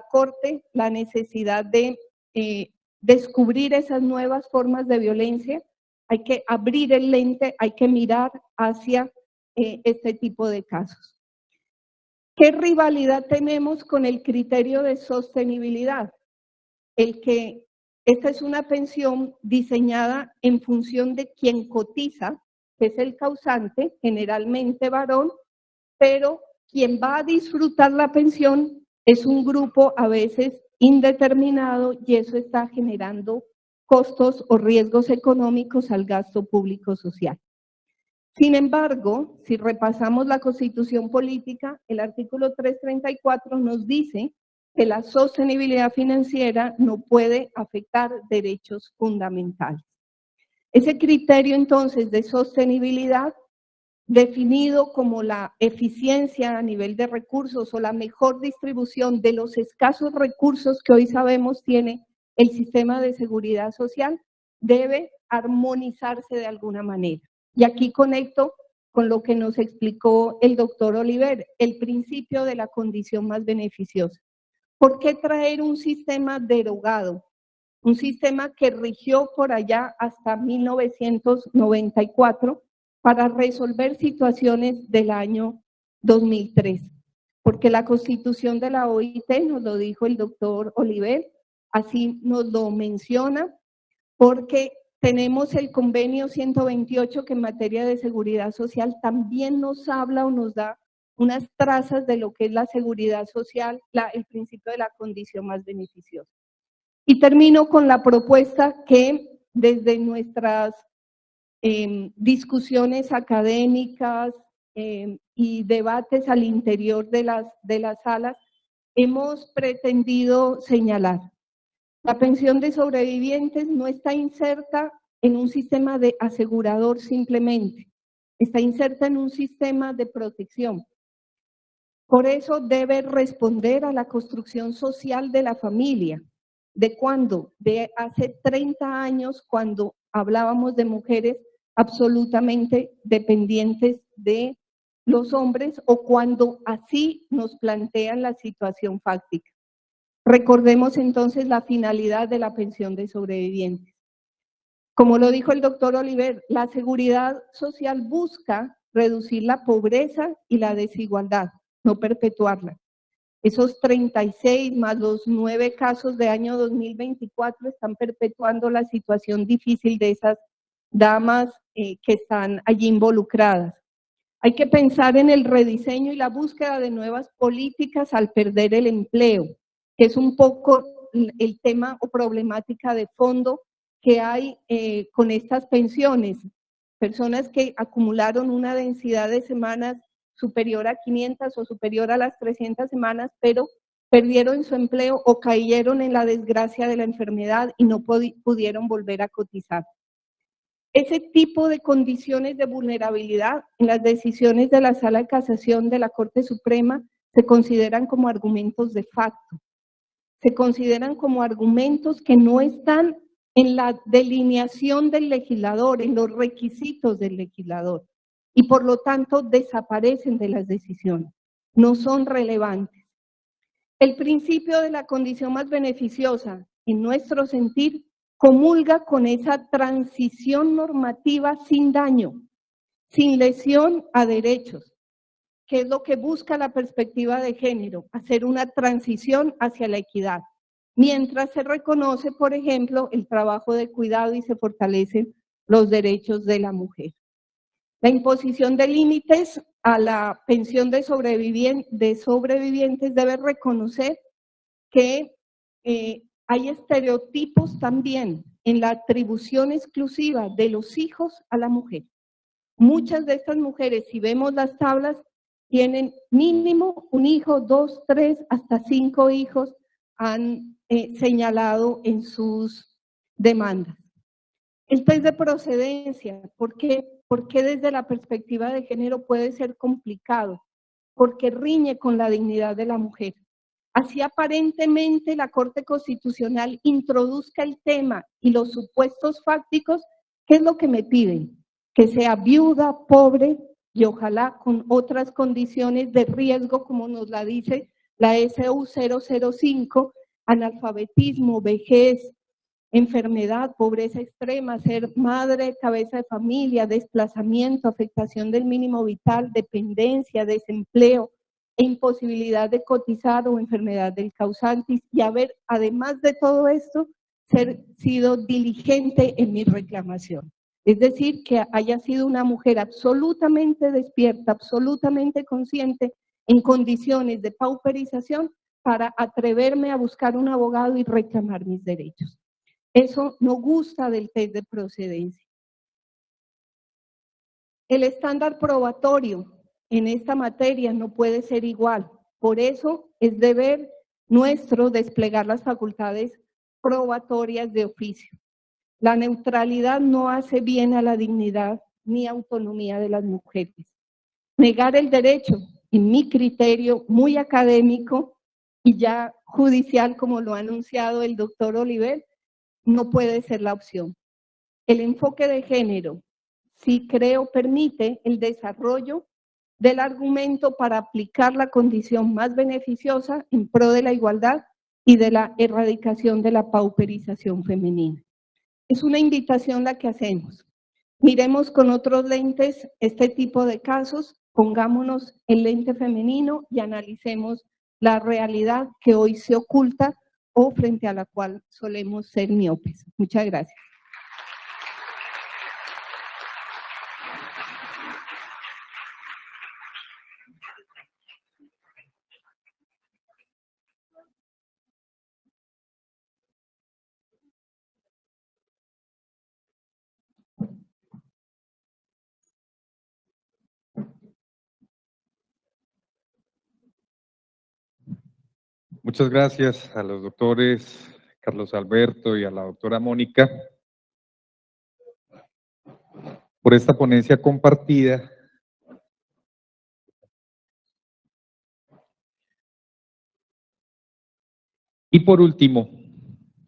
Corte la necesidad de descubrir esas nuevas formas de violencia. Hay que abrir el lente, hay que mirar hacia este tipo de casos. ¿Qué rivalidad tenemos con el criterio de sostenibilidad? Esta es una pensión diseñada en función de quien cotiza, que es el causante, generalmente varón, pero quien va a disfrutar la pensión es un grupo a veces indeterminado y eso está generando costos o riesgos económicos al gasto público social. Sin embargo, si repasamos la Constitución Política, el artículo 334 nos dice que la sostenibilidad financiera no puede afectar derechos fundamentales. Ese criterio entonces de sostenibilidad, definido como la eficiencia a nivel de recursos o la mejor distribución de los escasos recursos que hoy sabemos tiene el sistema de seguridad social, debe armonizarse de alguna manera. Y aquí conecto con lo que nos explicó el doctor Oliver, el principio de la condición más beneficiosa. ¿Por qué traer un sistema derogado? Un sistema que rigió por allá hasta 1994 para resolver situaciones del año 2003. Porque la Constitución de la OIT, nos lo dijo el doctor Oliver, así nos lo menciona, porque tenemos el convenio 128 que en materia de seguridad social también nos habla o nos da unas trazas de lo que es la seguridad social, el principio de la condición más beneficiosa. Y termino con la propuesta que desde nuestras discusiones académicas y debates al interior de las salas hemos pretendido señalar. La pensión de sobrevivientes no está inserta en un sistema de asegurador simplemente, está inserta en un sistema de protección. Por eso debe responder a la construcción social de la familia. ¿De cuándo? De hace 30 años, cuando hablábamos de mujeres absolutamente dependientes de los hombres o cuando así nos plantean la situación fáctica. Recordemos entonces la finalidad de la pensión de sobrevivientes. Como lo dijo el doctor Oliver, la seguridad social busca reducir la pobreza y la desigualdad, no perpetuarla. Esos 36 más los 9 casos de año 2024 están perpetuando la situación difícil de esas damas que están allí involucradas. Hay que pensar en el rediseño y la búsqueda de nuevas políticas al perder el empleo, que es un poco el tema o problemática de fondo que hay con estas pensiones. Personas que acumularon una densidad de semanas superior a 500 o superior a las 300 semanas, pero perdieron su empleo o cayeron en la desgracia de la enfermedad y no pudieron volver a cotizar. Ese tipo de condiciones de vulnerabilidad en las decisiones de la Sala de Casación de la Corte Suprema se consideran como argumentos de facto, se consideran como argumentos que no están en la delineación del legislador, en los requisitos del legislador, y por lo tanto desaparecen de las decisiones, no son relevantes. El principio de la condición más beneficiosa, en nuestro sentir, comulga con esa transición normativa sin daño, sin lesión a derechos, que es lo que busca la perspectiva de género, hacer una transición hacia la equidad, mientras se reconoce, por ejemplo, el trabajo de cuidado y se fortalecen los derechos de la mujer. La imposición de límites a la pensión de sobrevivientes debe reconocer que hay estereotipos también en la atribución exclusiva de los hijos a la mujer. Muchas de estas mujeres, si vemos las tablas, tienen mínimo un hijo, 2, 3, hasta 5 hijos han señalado en sus demandas. El test de procedencia, ¿por qué? Porque desde la perspectiva de género puede ser complicado, porque riñe con la dignidad de la mujer. Así aparentemente la Corte Constitucional introduzca el tema y los supuestos fácticos, ¿qué es lo que me piden? Que sea viuda, pobre y ojalá con otras condiciones de riesgo, como nos la dice la SU 005, analfabetismo, vejez, enfermedad, pobreza extrema, ser madre, cabeza de familia, desplazamiento, afectación del mínimo vital, dependencia, desempleo, e imposibilidad de cotizar o enfermedad del causante y haber, además de todo esto, sido diligente en mi reclamación. Es decir, que haya sido una mujer absolutamente despierta, absolutamente consciente, en condiciones de pauperización para atreverme a buscar un abogado y reclamar mis derechos. Eso no gusta del test de procedencia. El estándar probatorio en esta materia no puede ser igual. Por eso es deber nuestro desplegar las facultades probatorias de oficio. La neutralidad no hace bien a la dignidad ni autonomía de las mujeres. Negar el derecho, en mi criterio muy académico y ya judicial, como lo ha anunciado el doctor Oliver, no puede ser la opción. El enfoque de género, sí creo, permite el desarrollo del argumento para aplicar la condición más beneficiosa en pro de la igualdad y de la erradicación de la pauperización femenina. Es una invitación la que hacemos. Miremos con otros lentes este tipo de casos, pongámonos el lente femenino y analicemos la realidad que hoy se oculta o frente a la cual solemos ser miopes. Muchas gracias. Muchas gracias a los doctores Carlos Alberto y a la doctora Mónica por esta ponencia compartida. Y por último,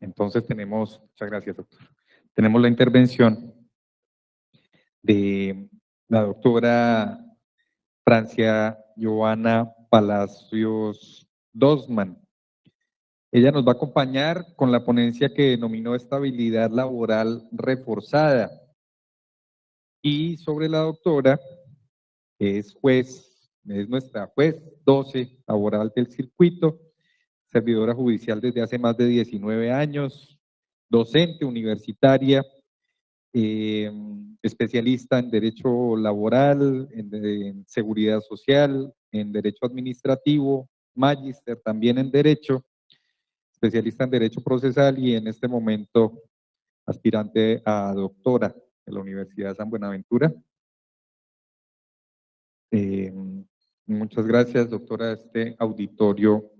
Entonces muchas gracias, doctor. Tenemos la intervención de la doctora Francia Joana Palacios Dosman. Ella nos va a acompañar con la ponencia que denominó Estabilidad Laboral Reforzada. Y sobre la doctora, que es nuestra juez 12 laboral del circuito, servidora judicial desde hace más de 19 años, docente universitaria, especialista en derecho laboral, en seguridad social, en derecho administrativo, magíster también en derecho, especialista en derecho procesal y en este momento aspirante a doctora de la Universidad de San Buenaventura. Muchas gracias, doctora. Este auditorio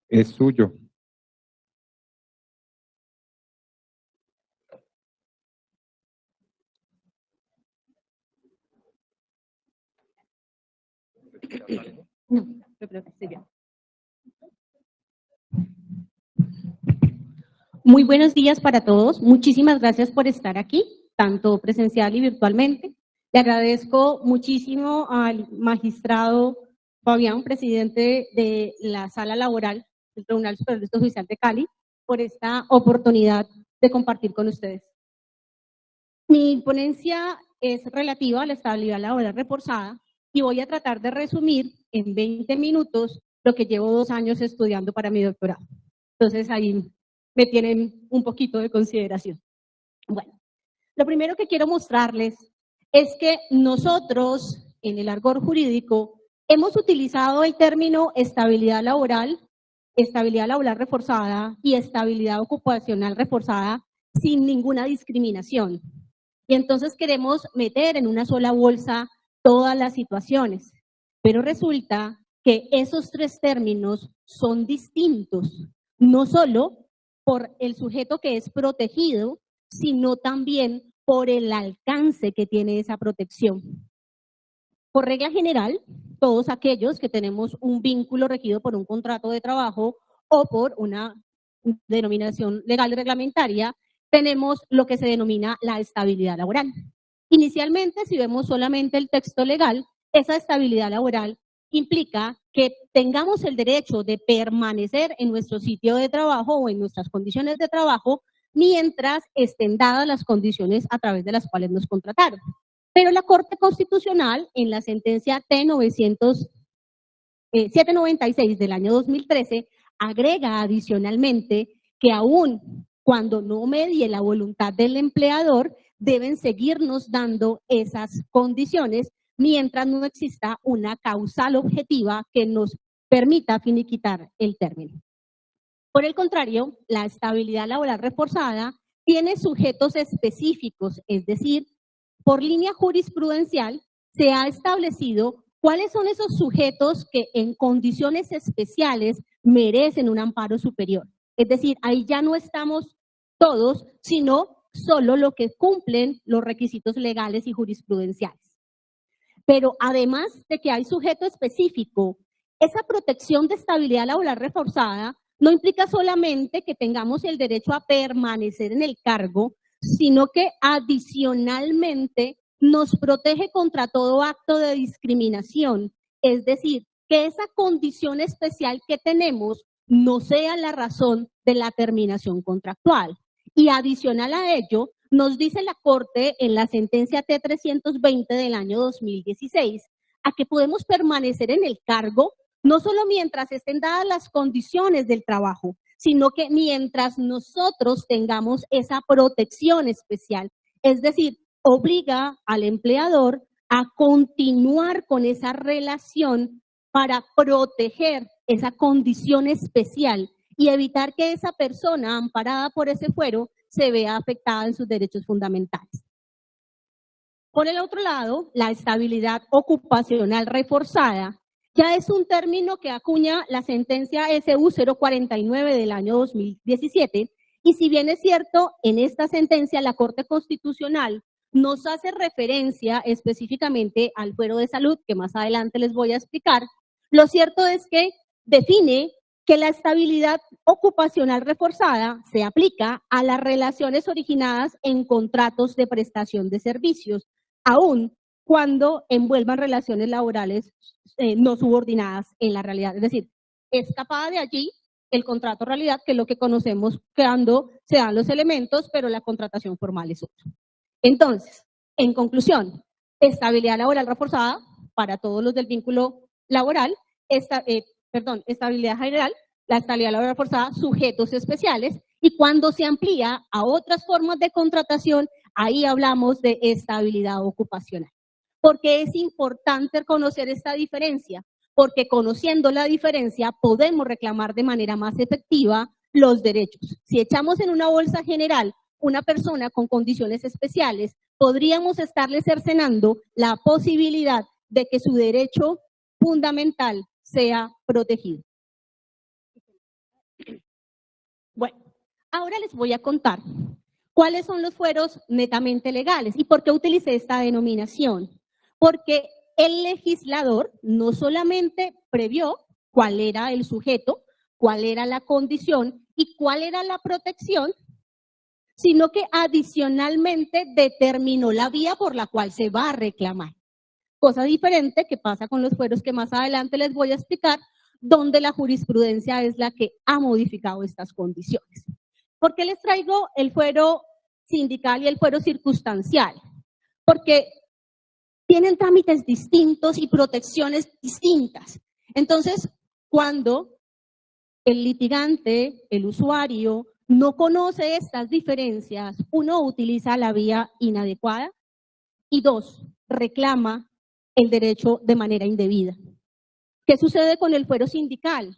es suyo. No, yo creo que estoy bien. Muy buenos días para todos. Muchísimas gracias por estar aquí, tanto presencial y virtualmente. Le agradezco muchísimo al magistrado Fabián, presidente de la Sala Laboral del Tribunal Superior Judicial de Cali, por esta oportunidad de compartir con ustedes. Mi ponencia es relativa a la estabilidad laboral reforzada y voy a tratar de resumir en 20 minutos lo que llevo 2 años estudiando para mi doctorado. Entonces ahí me tienen un poquito de consideración. Bueno, lo primero que quiero mostrarles es que nosotros, en el argot jurídico, hemos utilizado el término estabilidad laboral reforzada y estabilidad ocupacional reforzada sin ninguna discriminación. Y entonces queremos meter en una sola bolsa todas las situaciones. Pero resulta que esos 3 términos son distintos, no solo por el sujeto que es protegido, sino también por el alcance que tiene esa protección. Por regla general, todos aquellos que tenemos un vínculo regido por un contrato de trabajo o por una denominación legal reglamentaria, tenemos lo que se denomina la estabilidad laboral. Inicialmente, si vemos solamente el texto legal, esa estabilidad laboral implica que tengamos el derecho de permanecer en nuestro sitio de trabajo o en nuestras condiciones de trabajo mientras estén dadas las condiciones a través de las cuales nos contrataron. Pero la Corte Constitucional, en la sentencia T-796 del año 2013, agrega adicionalmente que aún cuando no medie la voluntad del empleador, deben seguirnos dando esas condiciones mientras no exista una causal objetiva que nos permita finiquitar el término. Por el contrario, la estabilidad laboral reforzada tiene sujetos específicos, es decir, por línea jurisprudencial se ha establecido cuáles son esos sujetos que en condiciones especiales merecen un amparo superior. Es decir, ahí ya no estamos todos, sino solo los que cumplen los requisitos legales y jurisprudenciales. Pero además de que hay sujeto específico, esa protección de estabilidad laboral reforzada no implica solamente que tengamos el derecho a permanecer en el cargo, sino que adicionalmente nos protege contra todo acto de discriminación. Es decir, que esa condición especial que tenemos no sea la razón de la terminación contractual. Y adicional a ello, nos dice la Corte en la sentencia T-320 del año 2016 a que podemos permanecer en el cargo no solo mientras estén dadas las condiciones del trabajo, sino que mientras nosotros tengamos esa protección especial. Es decir, obliga al empleador a continuar con esa relación para proteger esa condición especial y evitar que esa persona amparada por ese fuero se vea afectada en sus derechos fundamentales. Por el otro lado, la estabilidad ocupacional reforzada ya es un término que acuña la sentencia SU 049 del año 2017 y si bien es cierto, en esta sentencia la Corte Constitucional nos hace referencia específicamente al fuero de salud, que más adelante les voy a explicar, lo cierto es que define que la estabilidad ocupacional reforzada se aplica a las relaciones originadas en contratos de prestación de servicios, aun cuando envuelvan relaciones laborales no subordinadas en la realidad. Es decir, escapada de allí el contrato realidad, que es lo que conocemos cuando se dan los elementos, pero la contratación formal es otra. Entonces, en conclusión, estabilidad laboral reforzada para todos los del vínculo laboral, estabilidad general, la estabilidad laboral reforzada, sujetos especiales, y cuando se amplía a otras formas de contratación, ahí hablamos de estabilidad ocupacional. ¿Por qué es importante conocer esta diferencia? Porque conociendo la diferencia podemos reclamar de manera más efectiva los derechos. Si echamos en una bolsa general una persona con condiciones especiales, podríamos estarle cercenando la posibilidad de que su derecho fundamental sea protegido. Bueno, ahora les voy a contar cuáles son los fueros netamente legales y por qué utilicé esta denominación. Porque el legislador no solamente previó cuál era el sujeto, cuál era la condición y cuál era la protección, sino que adicionalmente determinó la vía por la cual se va a reclamar. Cosa diferente que pasa con los fueros que más adelante les voy a explicar, donde la jurisprudencia es la que ha modificado estas condiciones. ¿Por qué les traigo el fuero sindical y el fuero circunstancial? Porque tienen trámites distintos y protecciones distintas. Entonces, cuando el litigante, el usuario, no conoce estas diferencias, uno, utiliza la vía inadecuada y dos, reclama el derecho de manera indebida. ¿Qué sucede con el fuero sindical?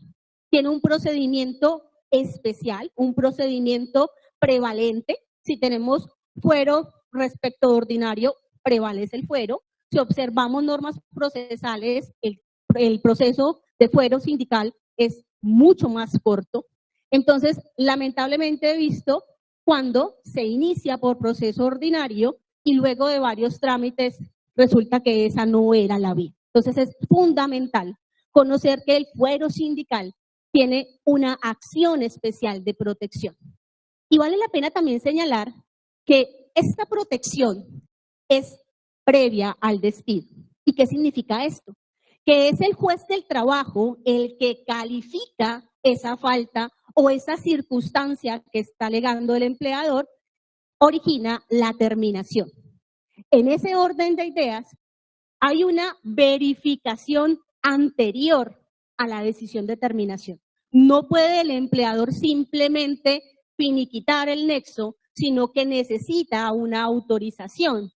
Tiene un procedimiento especial, un procedimiento prevalente. Si tenemos fuero respecto de ordinario, prevalece el fuero. Si observamos normas procesales, el proceso de fuero sindical es mucho más corto. Entonces, lamentablemente he visto cuando se inicia por proceso ordinario y luego de varios trámites resulta que esa no era la vía. Entonces, es fundamental conocer que el fuero sindical tiene una acción especial de protección. Y vale la pena también señalar que esta protección es previa al despido. ¿Y qué significa esto? Que es el juez del trabajo el que califica esa falta o esa circunstancia que está alegando el empleador, origina la terminación. En ese orden de ideas, hay una verificación anterior a la decisión de terminación. No puede el empleador simplemente finiquitar el nexo, sino que necesita una autorización.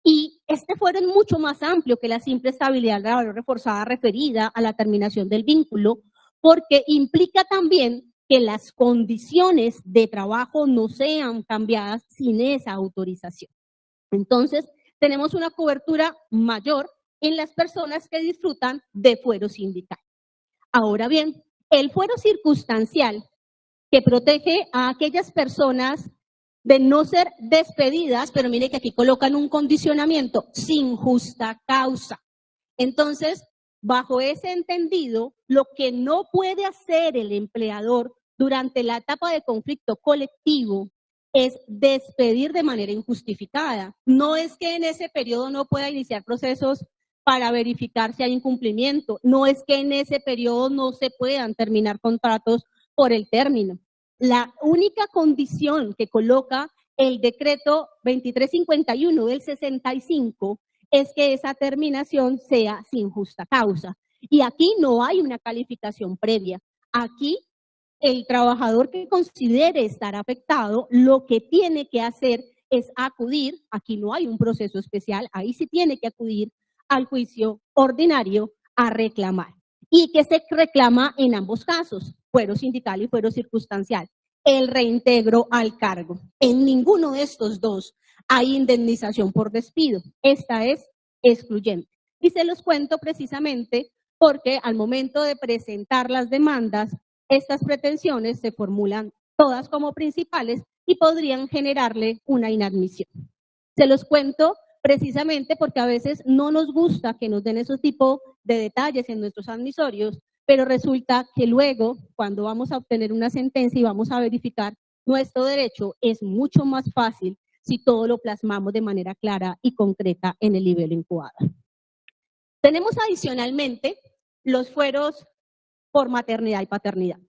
Y este fuero es mucho más amplio que la simple estabilidad laboral reforzada referida a la terminación del vínculo, porque implica también que las condiciones de trabajo no sean cambiadas sin esa autorización. Entonces, tenemos una cobertura mayor en las personas que disfrutan de fuero sindical. Ahora bien, el fuero circunstancial, que protege a aquellas personas de no ser despedidas, pero mire que aquí colocan un condicionamiento, sin justa causa. Entonces, bajo ese entendido, lo que no puede hacer el empleador durante la etapa de conflicto colectivo es despedir de manera injustificada. No es que en ese periodo no pueda iniciar procesos para verificar si hay incumplimiento, no es que en ese periodo no se puedan terminar contratos por el término. La única condición que coloca el decreto 2351 del 65 es que esa terminación sea sin justa causa. Y aquí no hay una calificación previa. Aquí el trabajador que considere estar afectado, lo que tiene que hacer es acudir, aquí no hay un proceso especial, ahí sí tiene que acudir al juicio ordinario a reclamar. ¿Y qué se reclama en ambos casos? Fuero sindical y fuero circunstancial. El reintegro al cargo. En ninguno de estos dos hay indemnización por despido. Esta es excluyente. Y se los cuento precisamente porque al momento de presentar las demandas, estas pretensiones se formulan todas como principales y podrían generarle una inadmisión. Se los cuento precisamente porque a veces no nos gusta que nos den esos tipos de detalles en nuestros admisorios, pero resulta que luego, cuando vamos a obtener una sentencia y vamos a verificar nuestro derecho, es mucho más fácil si todo lo plasmamos de manera clara y concreta en el libelo incubado. Tenemos adicionalmente los fueros por maternidad y paternidad.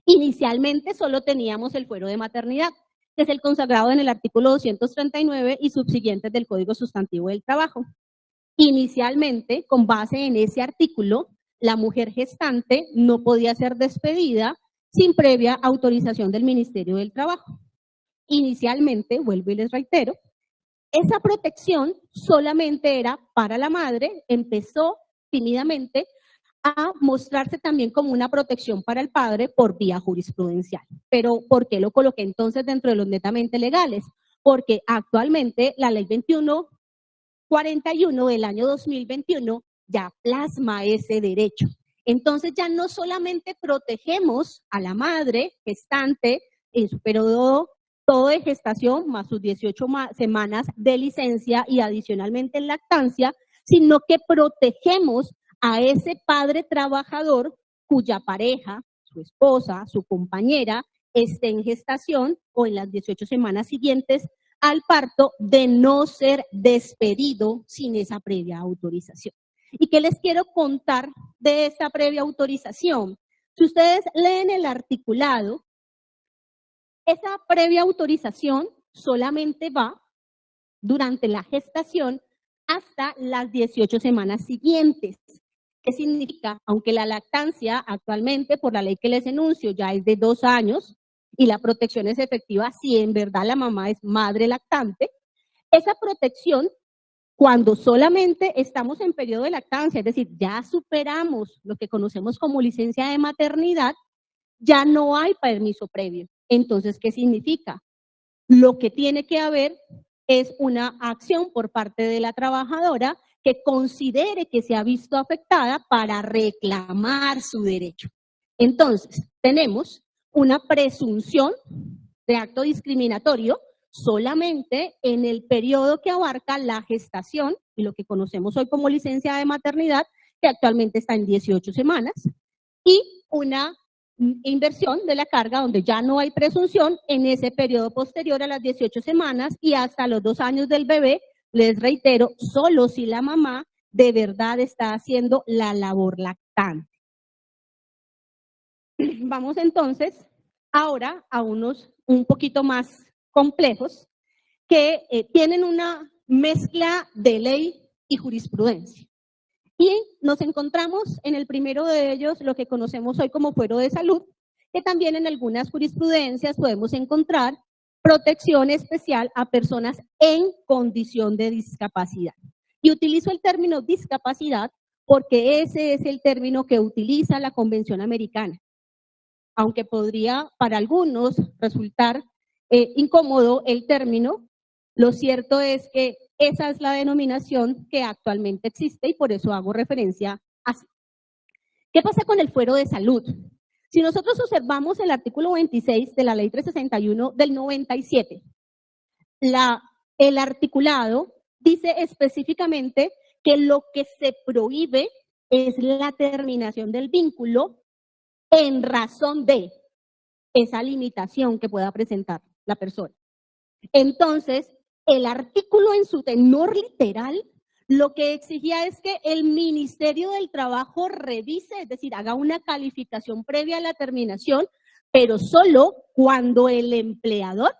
Inicialmente solo teníamos el fuero de maternidad, que es el consagrado en el artículo 239 y subsiguientes del Código Sustantivo del Trabajo. Inicialmente, con base en ese artículo, la mujer gestante no podía ser despedida sin previa autorización del Ministerio del Trabajo. Inicialmente, vuelvo y les reitero, esa protección solamente era para la madre, empezó tímidamente a mostrarse también como una protección para el padre por vía jurisprudencial. Pero, ¿por qué lo coloqué entonces dentro de los netamente legales? Porque actualmente la Ley 2141 del año 2021 ya plasma ese derecho. Entonces ya no solamente protegemos a la madre gestante en su periodo todo de gestación más sus 18 semanas de licencia y adicionalmente en lactancia, sino que protegemos a ese padre trabajador cuya pareja, su esposa, su compañera, esté en gestación o en las 18 semanas siguientes al parto de no ser despedido sin esa previa autorización. ¿Y qué les quiero contar de esa previa autorización? Si ustedes leen el articulado, esa previa autorización solamente va durante la gestación hasta las 18 semanas siguientes. ¿Qué significa? Aunque la lactancia actualmente, por la ley que les enuncio, ya es de 2 años y la protección es efectiva si en verdad la mamá es madre lactante, esa protección, cuando solamente estamos en periodo de lactancia, es decir, ya superamos lo que conocemos como licencia de maternidad, ya no hay permiso previo. Entonces, ¿qué significa? Lo que tiene que haber es una acción por parte de la trabajadora que considere que se ha visto afectada para reclamar su derecho. Entonces, tenemos una presunción de acto discriminatorio solamente en el periodo que abarca la gestación y lo que conocemos hoy como licencia de maternidad, que actualmente está en 18 semanas, y una inversión de la carga donde ya no hay presunción en ese periodo posterior a las 18 semanas y hasta los 2 años del bebé. Les reitero, solo si la mamá de verdad está haciendo la labor lactante. Vamos entonces ahora a unos un poquito más complejos que tienen una mezcla de ley y jurisprudencia. Y nos encontramos en el primero de ellos lo que conocemos hoy como fuero de salud, que también en algunas jurisprudencias podemos encontrar protección especial a personas en condición de discapacidad. Y utilizo el término discapacidad porque ese es el término que utiliza la Convención Americana. Aunque podría para algunos resultar incómodo el término, lo cierto es que esa es la denominación que actualmente existe y por eso hago referencia así. ¿Qué pasa con el fuero de salud? Si nosotros observamos el artículo 26 de la Ley 361 del 97, el articulado dice específicamente que lo que se prohíbe es la terminación del vínculo en razón de esa limitación que pueda presentar la persona. Entonces, el artículo en su tenor literal lo que exigía es que el Ministerio del Trabajo revise, es decir, haga una calificación previa a la terminación, pero solo cuando el empleador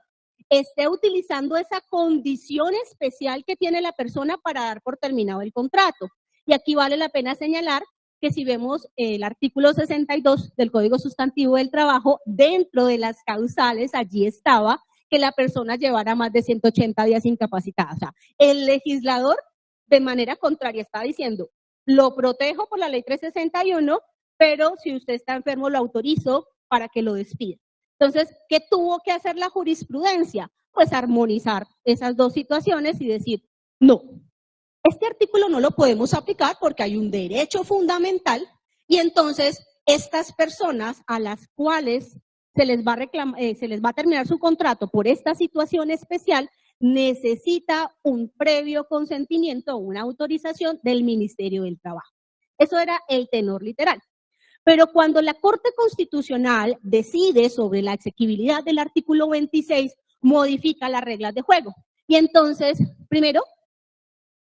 esté utilizando esa condición especial que tiene la persona para dar por terminado el contrato. Y aquí vale la pena señalar que si vemos el artículo 62 del Código Sustantivo del Trabajo, dentro de las causales allí estaba que la persona llevara más de 180 días incapacitada. O sea, el legislador de manera contraria está diciendo, lo protejo por la Ley 361, pero si usted está enfermo lo autorizo para que lo despida. Entonces, ¿qué tuvo que hacer la jurisprudencia? Pues armonizar esas dos situaciones y decir, no, este artículo no lo podemos aplicar porque hay un derecho fundamental y entonces estas personas a las cuales se les va a terminar su contrato por esta situación especial, necesita un previo consentimiento o una autorización del Ministerio del Trabajo. Eso era el tenor literal. Pero cuando la Corte Constitucional decide sobre la exequibilidad del artículo 26, modifica las reglas de juego. Y entonces, primero,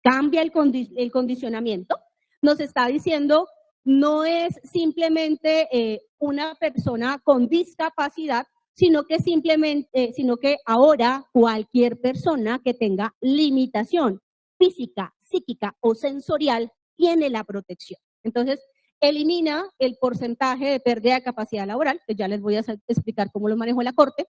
cambia el condicionamiento. Nos está diciendo, no es simplemente una persona con discapacidad, sino que ahora cualquier persona que tenga limitación física, psíquica o sensorial tiene la protección. Entonces, elimina el porcentaje de pérdida de capacidad laboral, que ya les voy a explicar cómo lo manejó la Corte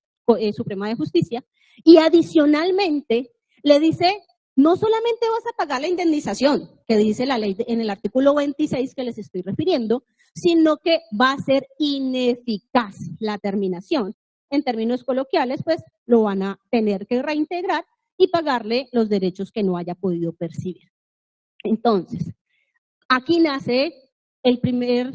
Suprema de Justicia, y adicionalmente le dice, no solamente vas a pagar la indemnización, que dice la ley en el artículo 26 que les estoy refiriendo, sino que va a ser ineficaz la terminación. En términos coloquiales, pues lo van a tener que reintegrar y pagarle los derechos que no haya podido percibir. Entonces, aquí nace el primer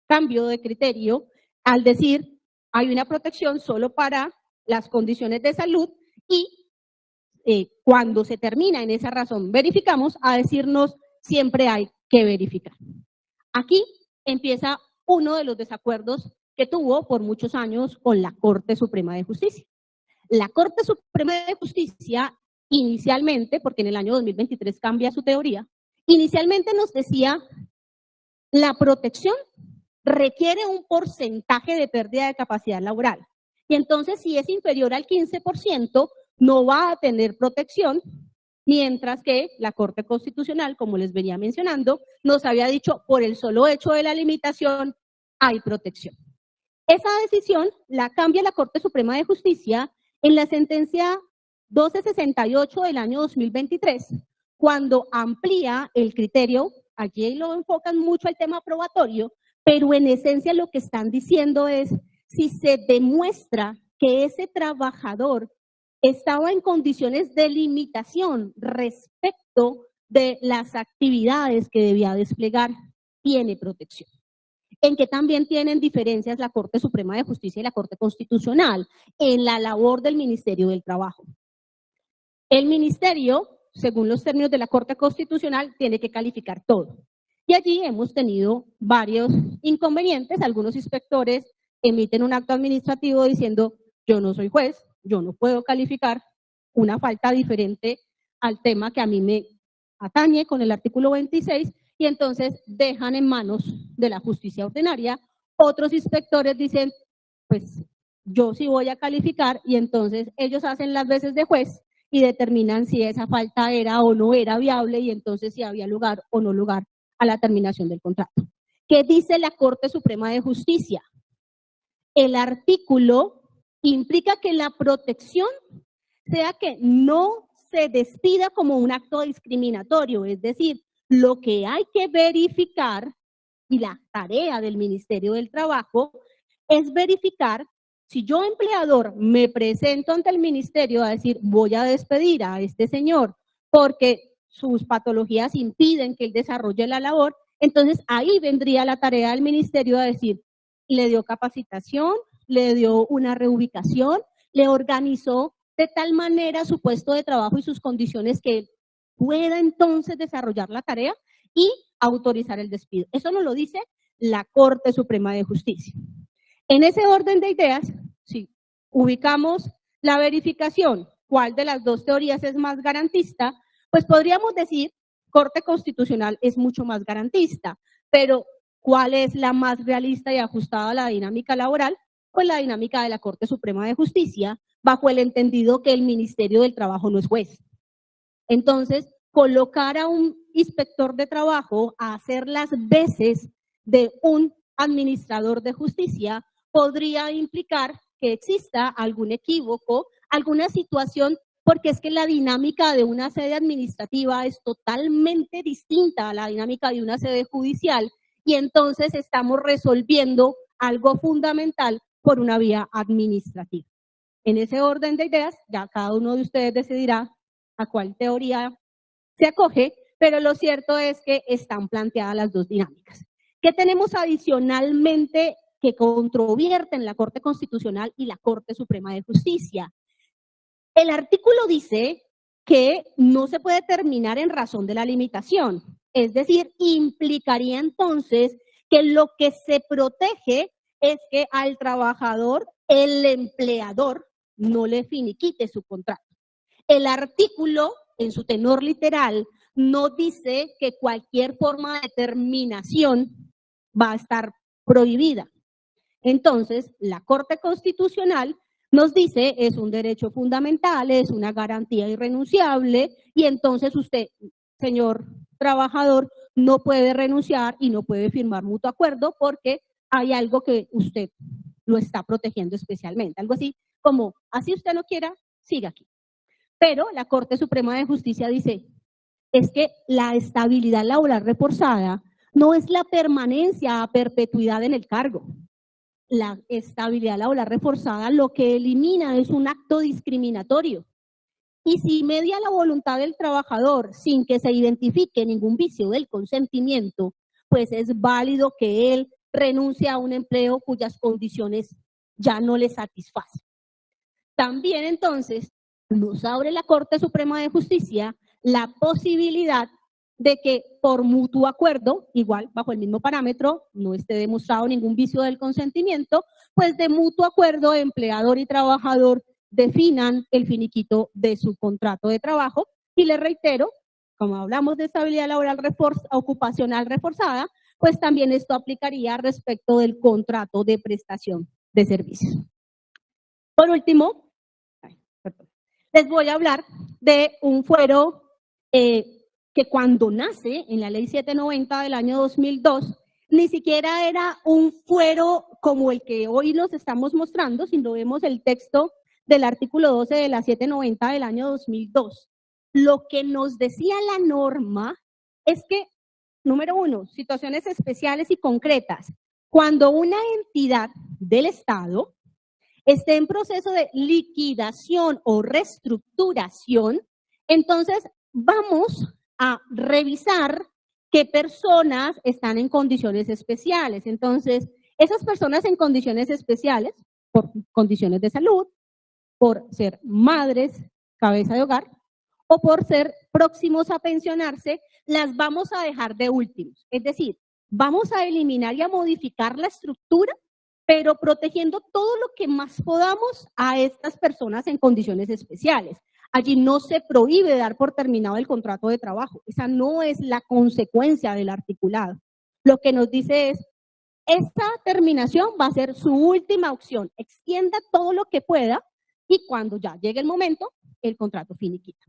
cambio de criterio al decir hay una protección solo para las condiciones de salud y cuando se termina en esa razón verificamos a decirnos siempre hay que verificar. Aquí empieza uno de los desacuerdos que tuvo por muchos años con la Corte Suprema de Justicia. La Corte Suprema de Justicia inicialmente, porque en el año 2023 cambia su teoría, inicialmente nos decía la protección requiere un porcentaje de pérdida de capacidad laboral. Y entonces, si es inferior al 15%, no va a tener protección, mientras que la Corte Constitucional, como les venía mencionando, nos había dicho, por el solo hecho de la limitación, hay protección. Esa decisión la cambia la Corte Suprema de Justicia en la sentencia 1268 del año 2023, cuando amplía el criterio, aquí lo enfocan mucho al tema probatorio, pero en esencia lo que están diciendo es, si se demuestra que ese trabajador estaba en condiciones de limitación respecto de las actividades que debía desplegar, tiene protección. En que también tienen diferencias la Corte Suprema de Justicia y la Corte Constitucional en la labor del Ministerio del Trabajo. El Ministerio, según los términos de la Corte Constitucional, tiene que calificar todo. Y allí hemos tenido varios inconvenientes. Algunos inspectores emiten un acto administrativo diciendo, yo no soy juez, yo no puedo calificar una falta diferente al tema que a mí me atañe con el artículo 26 y entonces dejan en manos de la justicia ordinaria. Otros inspectores dicen, pues yo sí voy a calificar y entonces ellos hacen las veces de juez y determinan si esa falta era o no era viable y entonces si había lugar o no lugar a la terminación del contrato. ¿Qué dice la Corte Suprema de Justicia? El artículo implica que la protección sea que no se despida como un acto discriminatorio, es decir, lo que hay que verificar y la tarea del Ministerio del Trabajo es verificar si yo empleador me presento ante el ministerio a decir voy a despedir a este señor porque sus patologías impiden que él desarrolle la labor, entonces ahí vendría la tarea del ministerio a decir, le dio capacitación, le dio una reubicación, le organizó de tal manera su puesto de trabajo y sus condiciones que pueda entonces desarrollar la tarea y autorizar el despido. Eso nos lo dice la Corte Suprema de Justicia. En ese orden de ideas, si ubicamos la verificación, ¿cuál de las dos teorías es más garantista? Pues podríamos decir, Corte Constitucional es mucho más garantista, pero ¿cuál es la más realista y ajustada a la dinámica laboral? Pues la dinámica de la Corte Suprema de Justicia, bajo el entendido que el Ministerio del Trabajo no es juez. Entonces, colocar a un inspector de trabajo a hacer las veces de un administrador de justicia podría implicar que exista algún equívoco, alguna situación, porque es que la dinámica de una sede administrativa es totalmente distinta a la dinámica de una sede judicial y entonces estamos resolviendo algo fundamental por una vía administrativa. En ese orden de ideas, ya cada uno de ustedes decidirá a cuál teoría se acoge, pero lo cierto es que están planteadas las dos dinámicas. ¿Qué tenemos adicionalmente que controvierten la Corte Constitucional y la Corte Suprema de Justicia? El artículo dice que no se puede terminar en razón de la limitación, es decir, implicaría entonces que lo que se protege es que al trabajador, el empleador, no le finiquite su contrato. El artículo, en su tenor literal, no dice que cualquier forma de terminación va a estar prohibida. Entonces, la Corte Constitucional nos dice es un derecho fundamental, es una garantía irrenunciable, y entonces usted, señor trabajador, no puede renunciar y no puede firmar mutuo acuerdo porque hay algo que usted lo está protegiendo especialmente. Algo así como, así usted no quiera, siga aquí. Pero la Corte Suprema de Justicia dice, es que la estabilidad laboral reforzada no es la permanencia a perpetuidad en el cargo. La estabilidad laboral reforzada lo que elimina es un acto discriminatorio. Y si media la voluntad del trabajador sin que se identifique ningún vicio del consentimiento, pues es válido que él renuncie a un empleo cuyas condiciones ya no le satisfacen. También entonces nos abre la Corte Suprema de Justicia la posibilidad de que por mutuo acuerdo, igual bajo el mismo parámetro, no esté demostrado ningún vicio del consentimiento, pues de mutuo acuerdo empleador y trabajador definan el finiquito de su contrato de trabajo. Y les reitero, como hablamos de estabilidad laboral ocupacional reforzada, pues también esto aplicaría respecto del contrato de prestación de servicios. Por último, les voy a hablar de un fuero que cuando nace en la ley 790 del año 2002, ni siquiera era un fuero como el que hoy nos estamos mostrando, sino vemos el texto del artículo 12 de la 790 del año 2002. Lo que nos decía la norma es que, número uno, situaciones especiales y concretas. Cuando una entidad del Estado esté en proceso de liquidación o reestructuración, entonces vamos a revisar qué personas están en condiciones especiales. Entonces, esas personas en condiciones especiales, por condiciones de salud, por ser madres, cabeza de hogar, o por ser próximos a pensionarse, las vamos a dejar de últimos. Es decir, vamos a eliminar y a modificar la estructura, pero protegiendo todo lo que más podamos a estas personas en condiciones especiales. Allí no se prohíbe dar por terminado el contrato de trabajo. Esa no es la consecuencia del articulado. Lo que nos dice es, esta terminación va a ser su última opción. Extienda todo lo que pueda y cuando ya llegue el momento, el contrato finiquita.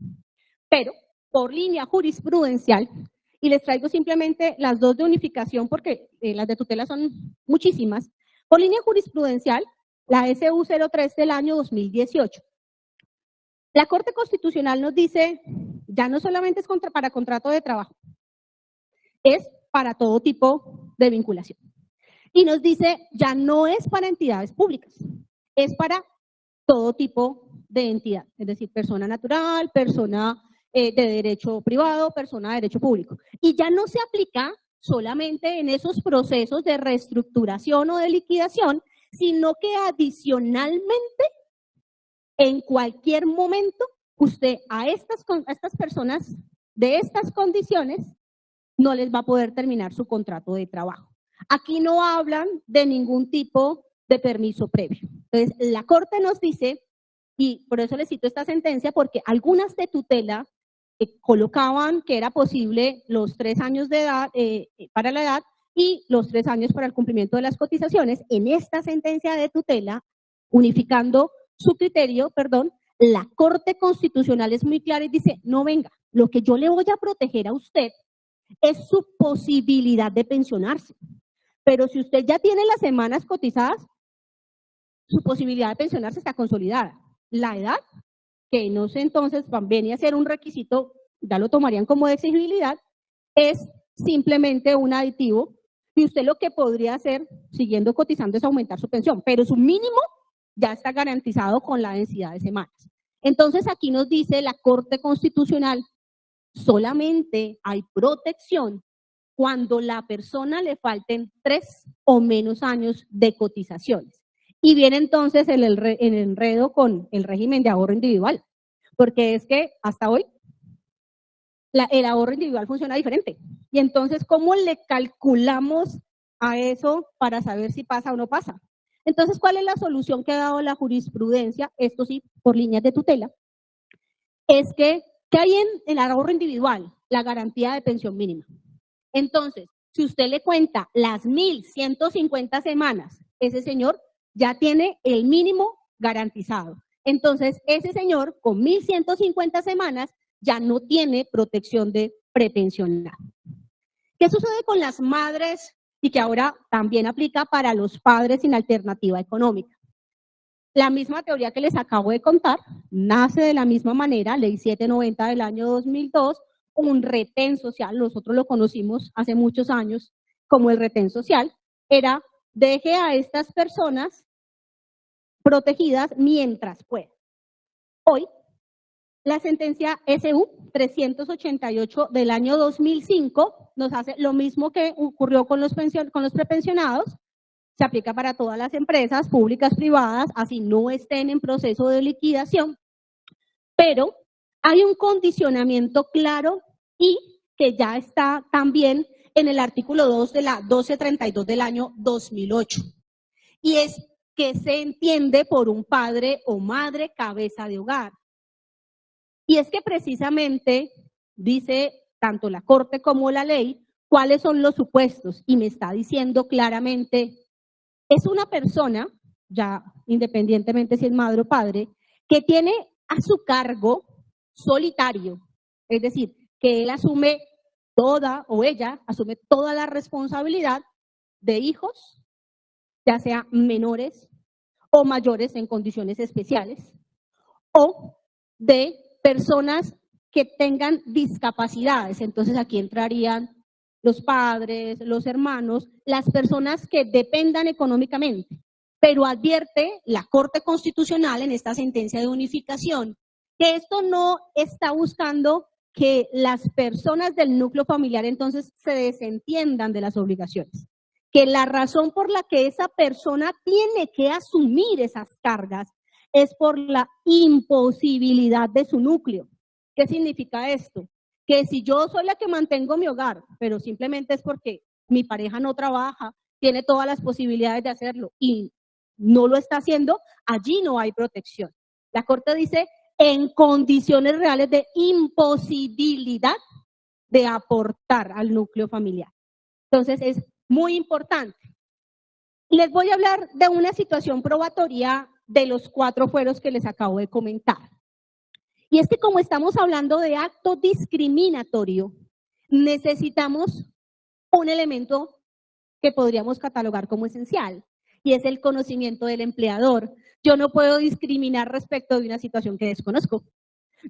Pero por línea jurisprudencial, y les traigo simplemente las dos de unificación porque las de tutela son muchísimas, por línea jurisprudencial, la SU 03 del año 2018. La Corte Constitucional nos dice, ya no solamente es para contrato de trabajo, es para todo tipo de vinculación. Y nos dice, ya no es para entidades públicas, es para todo tipo de entidad, es decir, persona natural, persona de derecho privado, persona de derecho público. Y ya no se aplica solamente en esos procesos de reestructuración o de liquidación, sino que adicionalmente, en cualquier momento, usted a estas personas de estas condiciones no les va a poder terminar su contrato de trabajo. Aquí no hablan de ningún tipo de permiso previo. Entonces, la Corte nos dice, y por eso les cito esta sentencia, porque algunas de tutela colocaban que era posible los 3 años de edad para la edad y los 3 años para el cumplimiento de las cotizaciones. En esta sentencia de tutela, unificando su criterio, la Corte Constitucional es muy clara y dice, no venga, lo que yo le voy a proteger a usted es su posibilidad de pensionarse. Pero si usted ya tiene las semanas cotizadas, su posibilidad de pensionarse está consolidada. La edad, que no sé entonces, viene a ser un requisito, ya lo tomarían como de exigibilidad, es simplemente un aditivo y usted lo que podría hacer, siguiendo cotizando, es aumentar su pensión, pero su mínimo ya está garantizado con la densidad de semanas. Entonces aquí nos dice la Corte Constitucional, solamente hay protección cuando la persona le falten 3 o menos años de cotizaciones. Y viene entonces el enredo con el régimen de ahorro individual, porque es que hasta hoy el ahorro individual funciona diferente. Y entonces, ¿cómo le calculamos a eso para saber si pasa o no pasa. Entonces, ¿cuál es la solución que ha dado la jurisprudencia? Esto sí, por líneas de tutela. Es que hay en el ahorro individual la garantía de pensión mínima. Entonces, si usted le cuenta las 1.150 semanas, ese señor ya tiene el mínimo garantizado. Entonces, ese señor con 1.150 semanas ya no tiene protección de prepensionado. ¿Qué sucede con las madres y que ahora también aplica para los padres sin alternativa económica? La misma teoría que les acabo de contar nace de la misma manera, Ley 790 del año 2002, un retén social, nosotros lo conocimos hace muchos años como el retén social, era deje a estas personas protegidas mientras pueda. Hoy, la sentencia SU 388 del año 2005 nos hace lo mismo que ocurrió con los prepensionados, se aplica para todas las empresas públicas, privadas, así no estén en proceso de liquidación, pero hay un condicionamiento claro y que ya está también en el artículo 2 de la 1232 del año 2008, y es que se entiende por un padre o madre cabeza de hogar. Y es que precisamente dice tanto la Corte como la ley cuáles son los supuestos, y me está diciendo claramente, es una persona, ya independientemente si es madre o padre, que tiene a su cargo solitario, es decir, que él asume toda, o ella asume toda la responsabilidad de hijos, ya sea menores o mayores en condiciones especiales, o de personas que tengan discapacidades. Entonces aquí entrarían los padres, los hermanos, las personas que dependan económicamente. Pero advierte la Corte Constitucional en esta sentencia de unificación que esto no está buscando que las personas del núcleo familiar entonces se desentiendan de las obligaciones, que la razón por la que esa persona tiene que asumir esas cargas es por la imposibilidad de su núcleo. ¿Qué significa esto? Que si yo soy la que mantengo mi hogar, pero simplemente es porque mi pareja no trabaja, tiene todas las posibilidades de hacerlo y no lo está haciendo, allí no hay protección. La Corte dice en condiciones reales de imposibilidad de aportar al núcleo familiar. Entonces es muy importante. Les voy a hablar de una situación probatoria de los 4 fueros que les acabo de comentar. Y es que como estamos hablando de acto discriminatorio, necesitamos un elemento que podríamos catalogar como esencial, y es el conocimiento del empleador. Yo no puedo discriminar respecto de una situación que desconozco.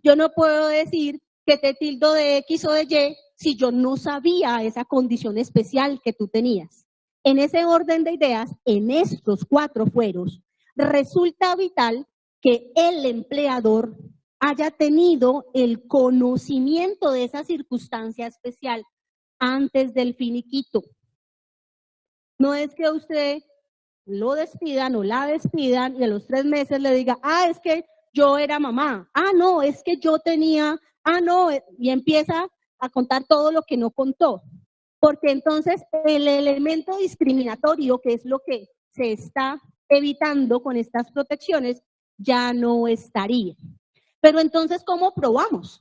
Yo no puedo decir que te tildo de X o de Y si yo no sabía esa condición especial que tú tenías. En ese orden de ideas, en estos 4 fueros, resulta vital que el empleador haya tenido el conocimiento de esa circunstancia especial antes del finiquito. No es que usted lo despidan o la despidan y a los 3 meses le diga, es que yo era mamá, no, es que yo tenía, no, y empieza a contar todo lo que no contó. Porque entonces el elemento discriminatorio, que es lo que se está evitando con estas protecciones, ya no estaría. Pero entonces, ¿cómo probamos?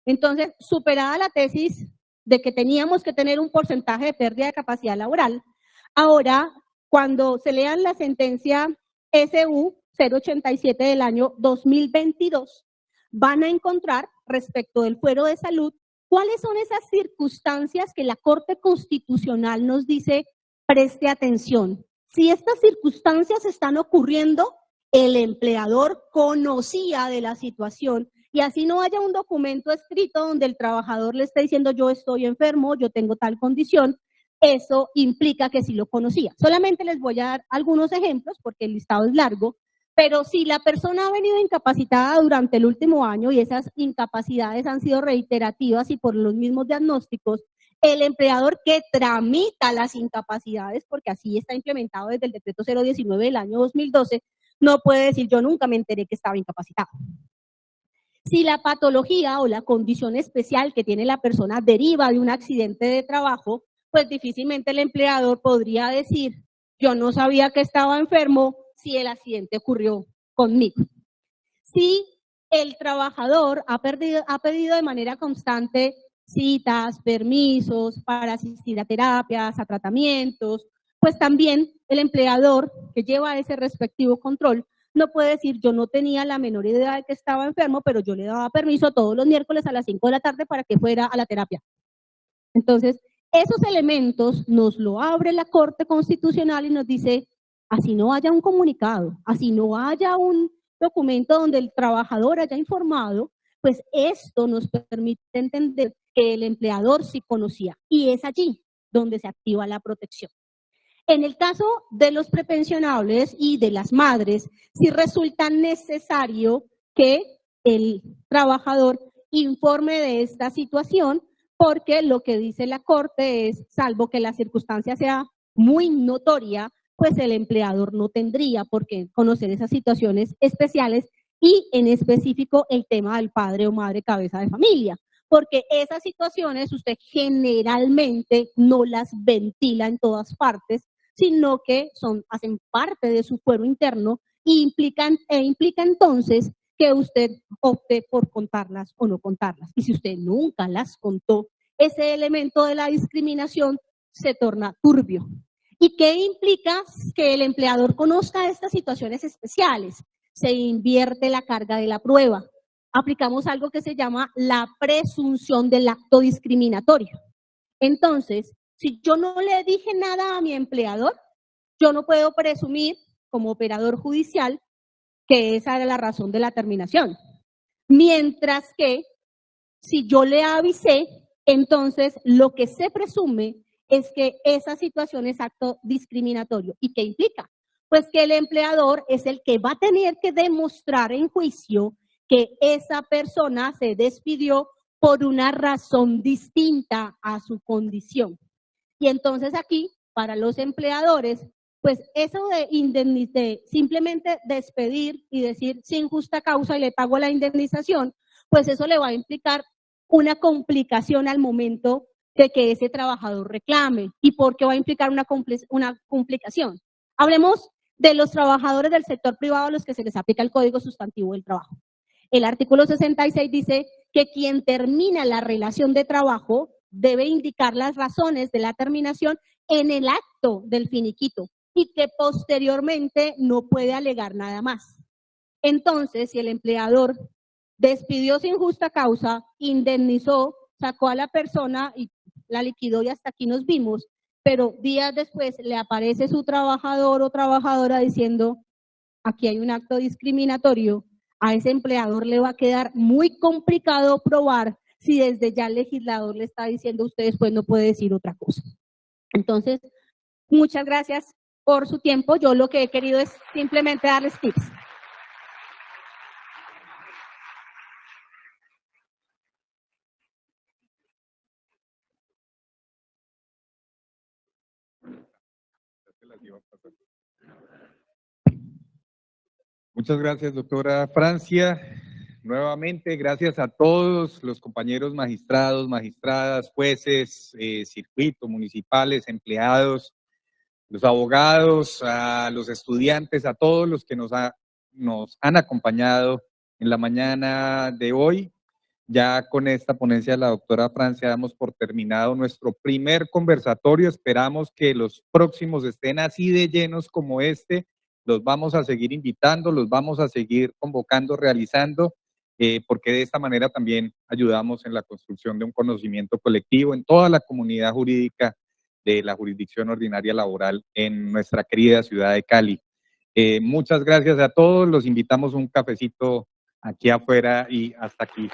Entonces, superada la tesis de que teníamos que tener un porcentaje de pérdida de capacidad laboral, ahora, cuando se lean la sentencia SU 087 del año 2022, van a encontrar, respecto del fuero de salud, cuáles son esas circunstancias que la Corte Constitucional nos dice preste atención. Si estas circunstancias están ocurriendo, el empleador conocía de la situación y así no haya un documento escrito donde el trabajador le esté diciendo yo estoy enfermo, yo tengo tal condición, eso implica que sí lo conocía. Solamente les voy a dar algunos ejemplos porque el listado es largo, pero si la persona ha venido incapacitada durante el último año y esas incapacidades han sido reiterativas y por los mismos diagnósticos, el empleador que tramita las incapacidades, porque así está implementado desde el decreto 019 del año 2012, no puede decir yo nunca me enteré que estaba incapacitado. Si la patología o la condición especial que tiene la persona deriva de un accidente de trabajo, pues difícilmente el empleador podría decir, yo no sabía que estaba enfermo si el accidente ocurrió conmigo. Si el trabajador ha pedido de manera constante citas, permisos para asistir a terapias, a tratamientos, pues también el empleador que lleva ese respectivo control no puede decir, yo no tenía la menor idea de que estaba enfermo, pero yo le daba permiso todos los miércoles a las 5 de la tarde para que fuera a la terapia. Entonces, esos elementos nos lo abre la Corte Constitucional y nos dice, así no haya un comunicado, así no haya un documento donde el trabajador haya informado, pues esto nos permite entender que el empleador sí conocía. Y es allí donde se activa la protección. En el caso de los prepensionables y de las madres, sí resulta necesario que el trabajador informe de esta situación, porque lo que dice la Corte es, salvo que la circunstancia sea muy notoria, pues el empleador no tendría por qué conocer esas situaciones especiales y en específico el tema del padre o madre cabeza de familia, porque esas situaciones usted generalmente no las ventila en todas partes, sino que hacen parte de su fuero interno y implica entonces que usted opte por contarlas o no contarlas. Y si usted nunca las contó, ese elemento de la discriminación se torna turbio. ¿Y qué implica que el empleador conozca estas situaciones especiales? Se invierte la carga de la prueba. Aplicamos algo que se llama la presunción del acto discriminatorio. Entonces, si yo no le dije nada a mi empleador, yo no puedo presumir como operador judicial que esa era la razón de la terminación. Mientras que si yo le avisé, entonces lo que se presume es que esa situación es acto discriminatorio. ¿Y qué implica? Pues que el empleador es el que va a tener que demostrar en juicio que esa persona se despidió por una razón distinta a su condición. Y entonces aquí, para los empleadores, pues eso de simplemente despedir y decir sin justa causa y le pago la indemnización, pues eso le va a implicar una complicación al momento de que ese trabajador reclame. ¿Y por qué va a implicar una complicación? Hablemos de los trabajadores del sector privado a los que se les aplica el Código Sustantivo del Trabajo. El artículo 66 dice que quien termina la relación de trabajo debe indicar las razones de la terminación en el acto del finiquito y que posteriormente no puede alegar nada más. Entonces, si el empleador despidió sin justa causa, indemnizó, sacó a la persona y la liquidó y hasta aquí nos vimos, pero días después le aparece su trabajador o trabajadora diciendo, aquí hay un acto discriminatorio, a ese empleador le va a quedar muy complicado probar si desde ya el legislador le está diciendo a usted después no puede decir otra cosa. Entonces, muchas gracias por su tiempo. Yo lo que he querido es simplemente darles tips. Muchas gracias, doctora Francia. Nuevamente, gracias a todos los compañeros magistrados, magistradas, jueces, circuito, municipales, empleados, los abogados, a los estudiantes, a todos los que nos han acompañado en la mañana de hoy. Ya con esta ponencia de la doctora Francia damos por terminado nuestro primer conversatorio. Esperamos que los próximos estén así de llenos como este. Los vamos a seguir invitando, los vamos a seguir convocando, realizando, porque de esta manera también ayudamos en la construcción de un conocimiento colectivo en toda la comunidad jurídica de la jurisdicción ordinaria laboral en nuestra querida ciudad de Cali. Muchas gracias a todos, los invitamos a un cafecito aquí afuera y hasta aquí.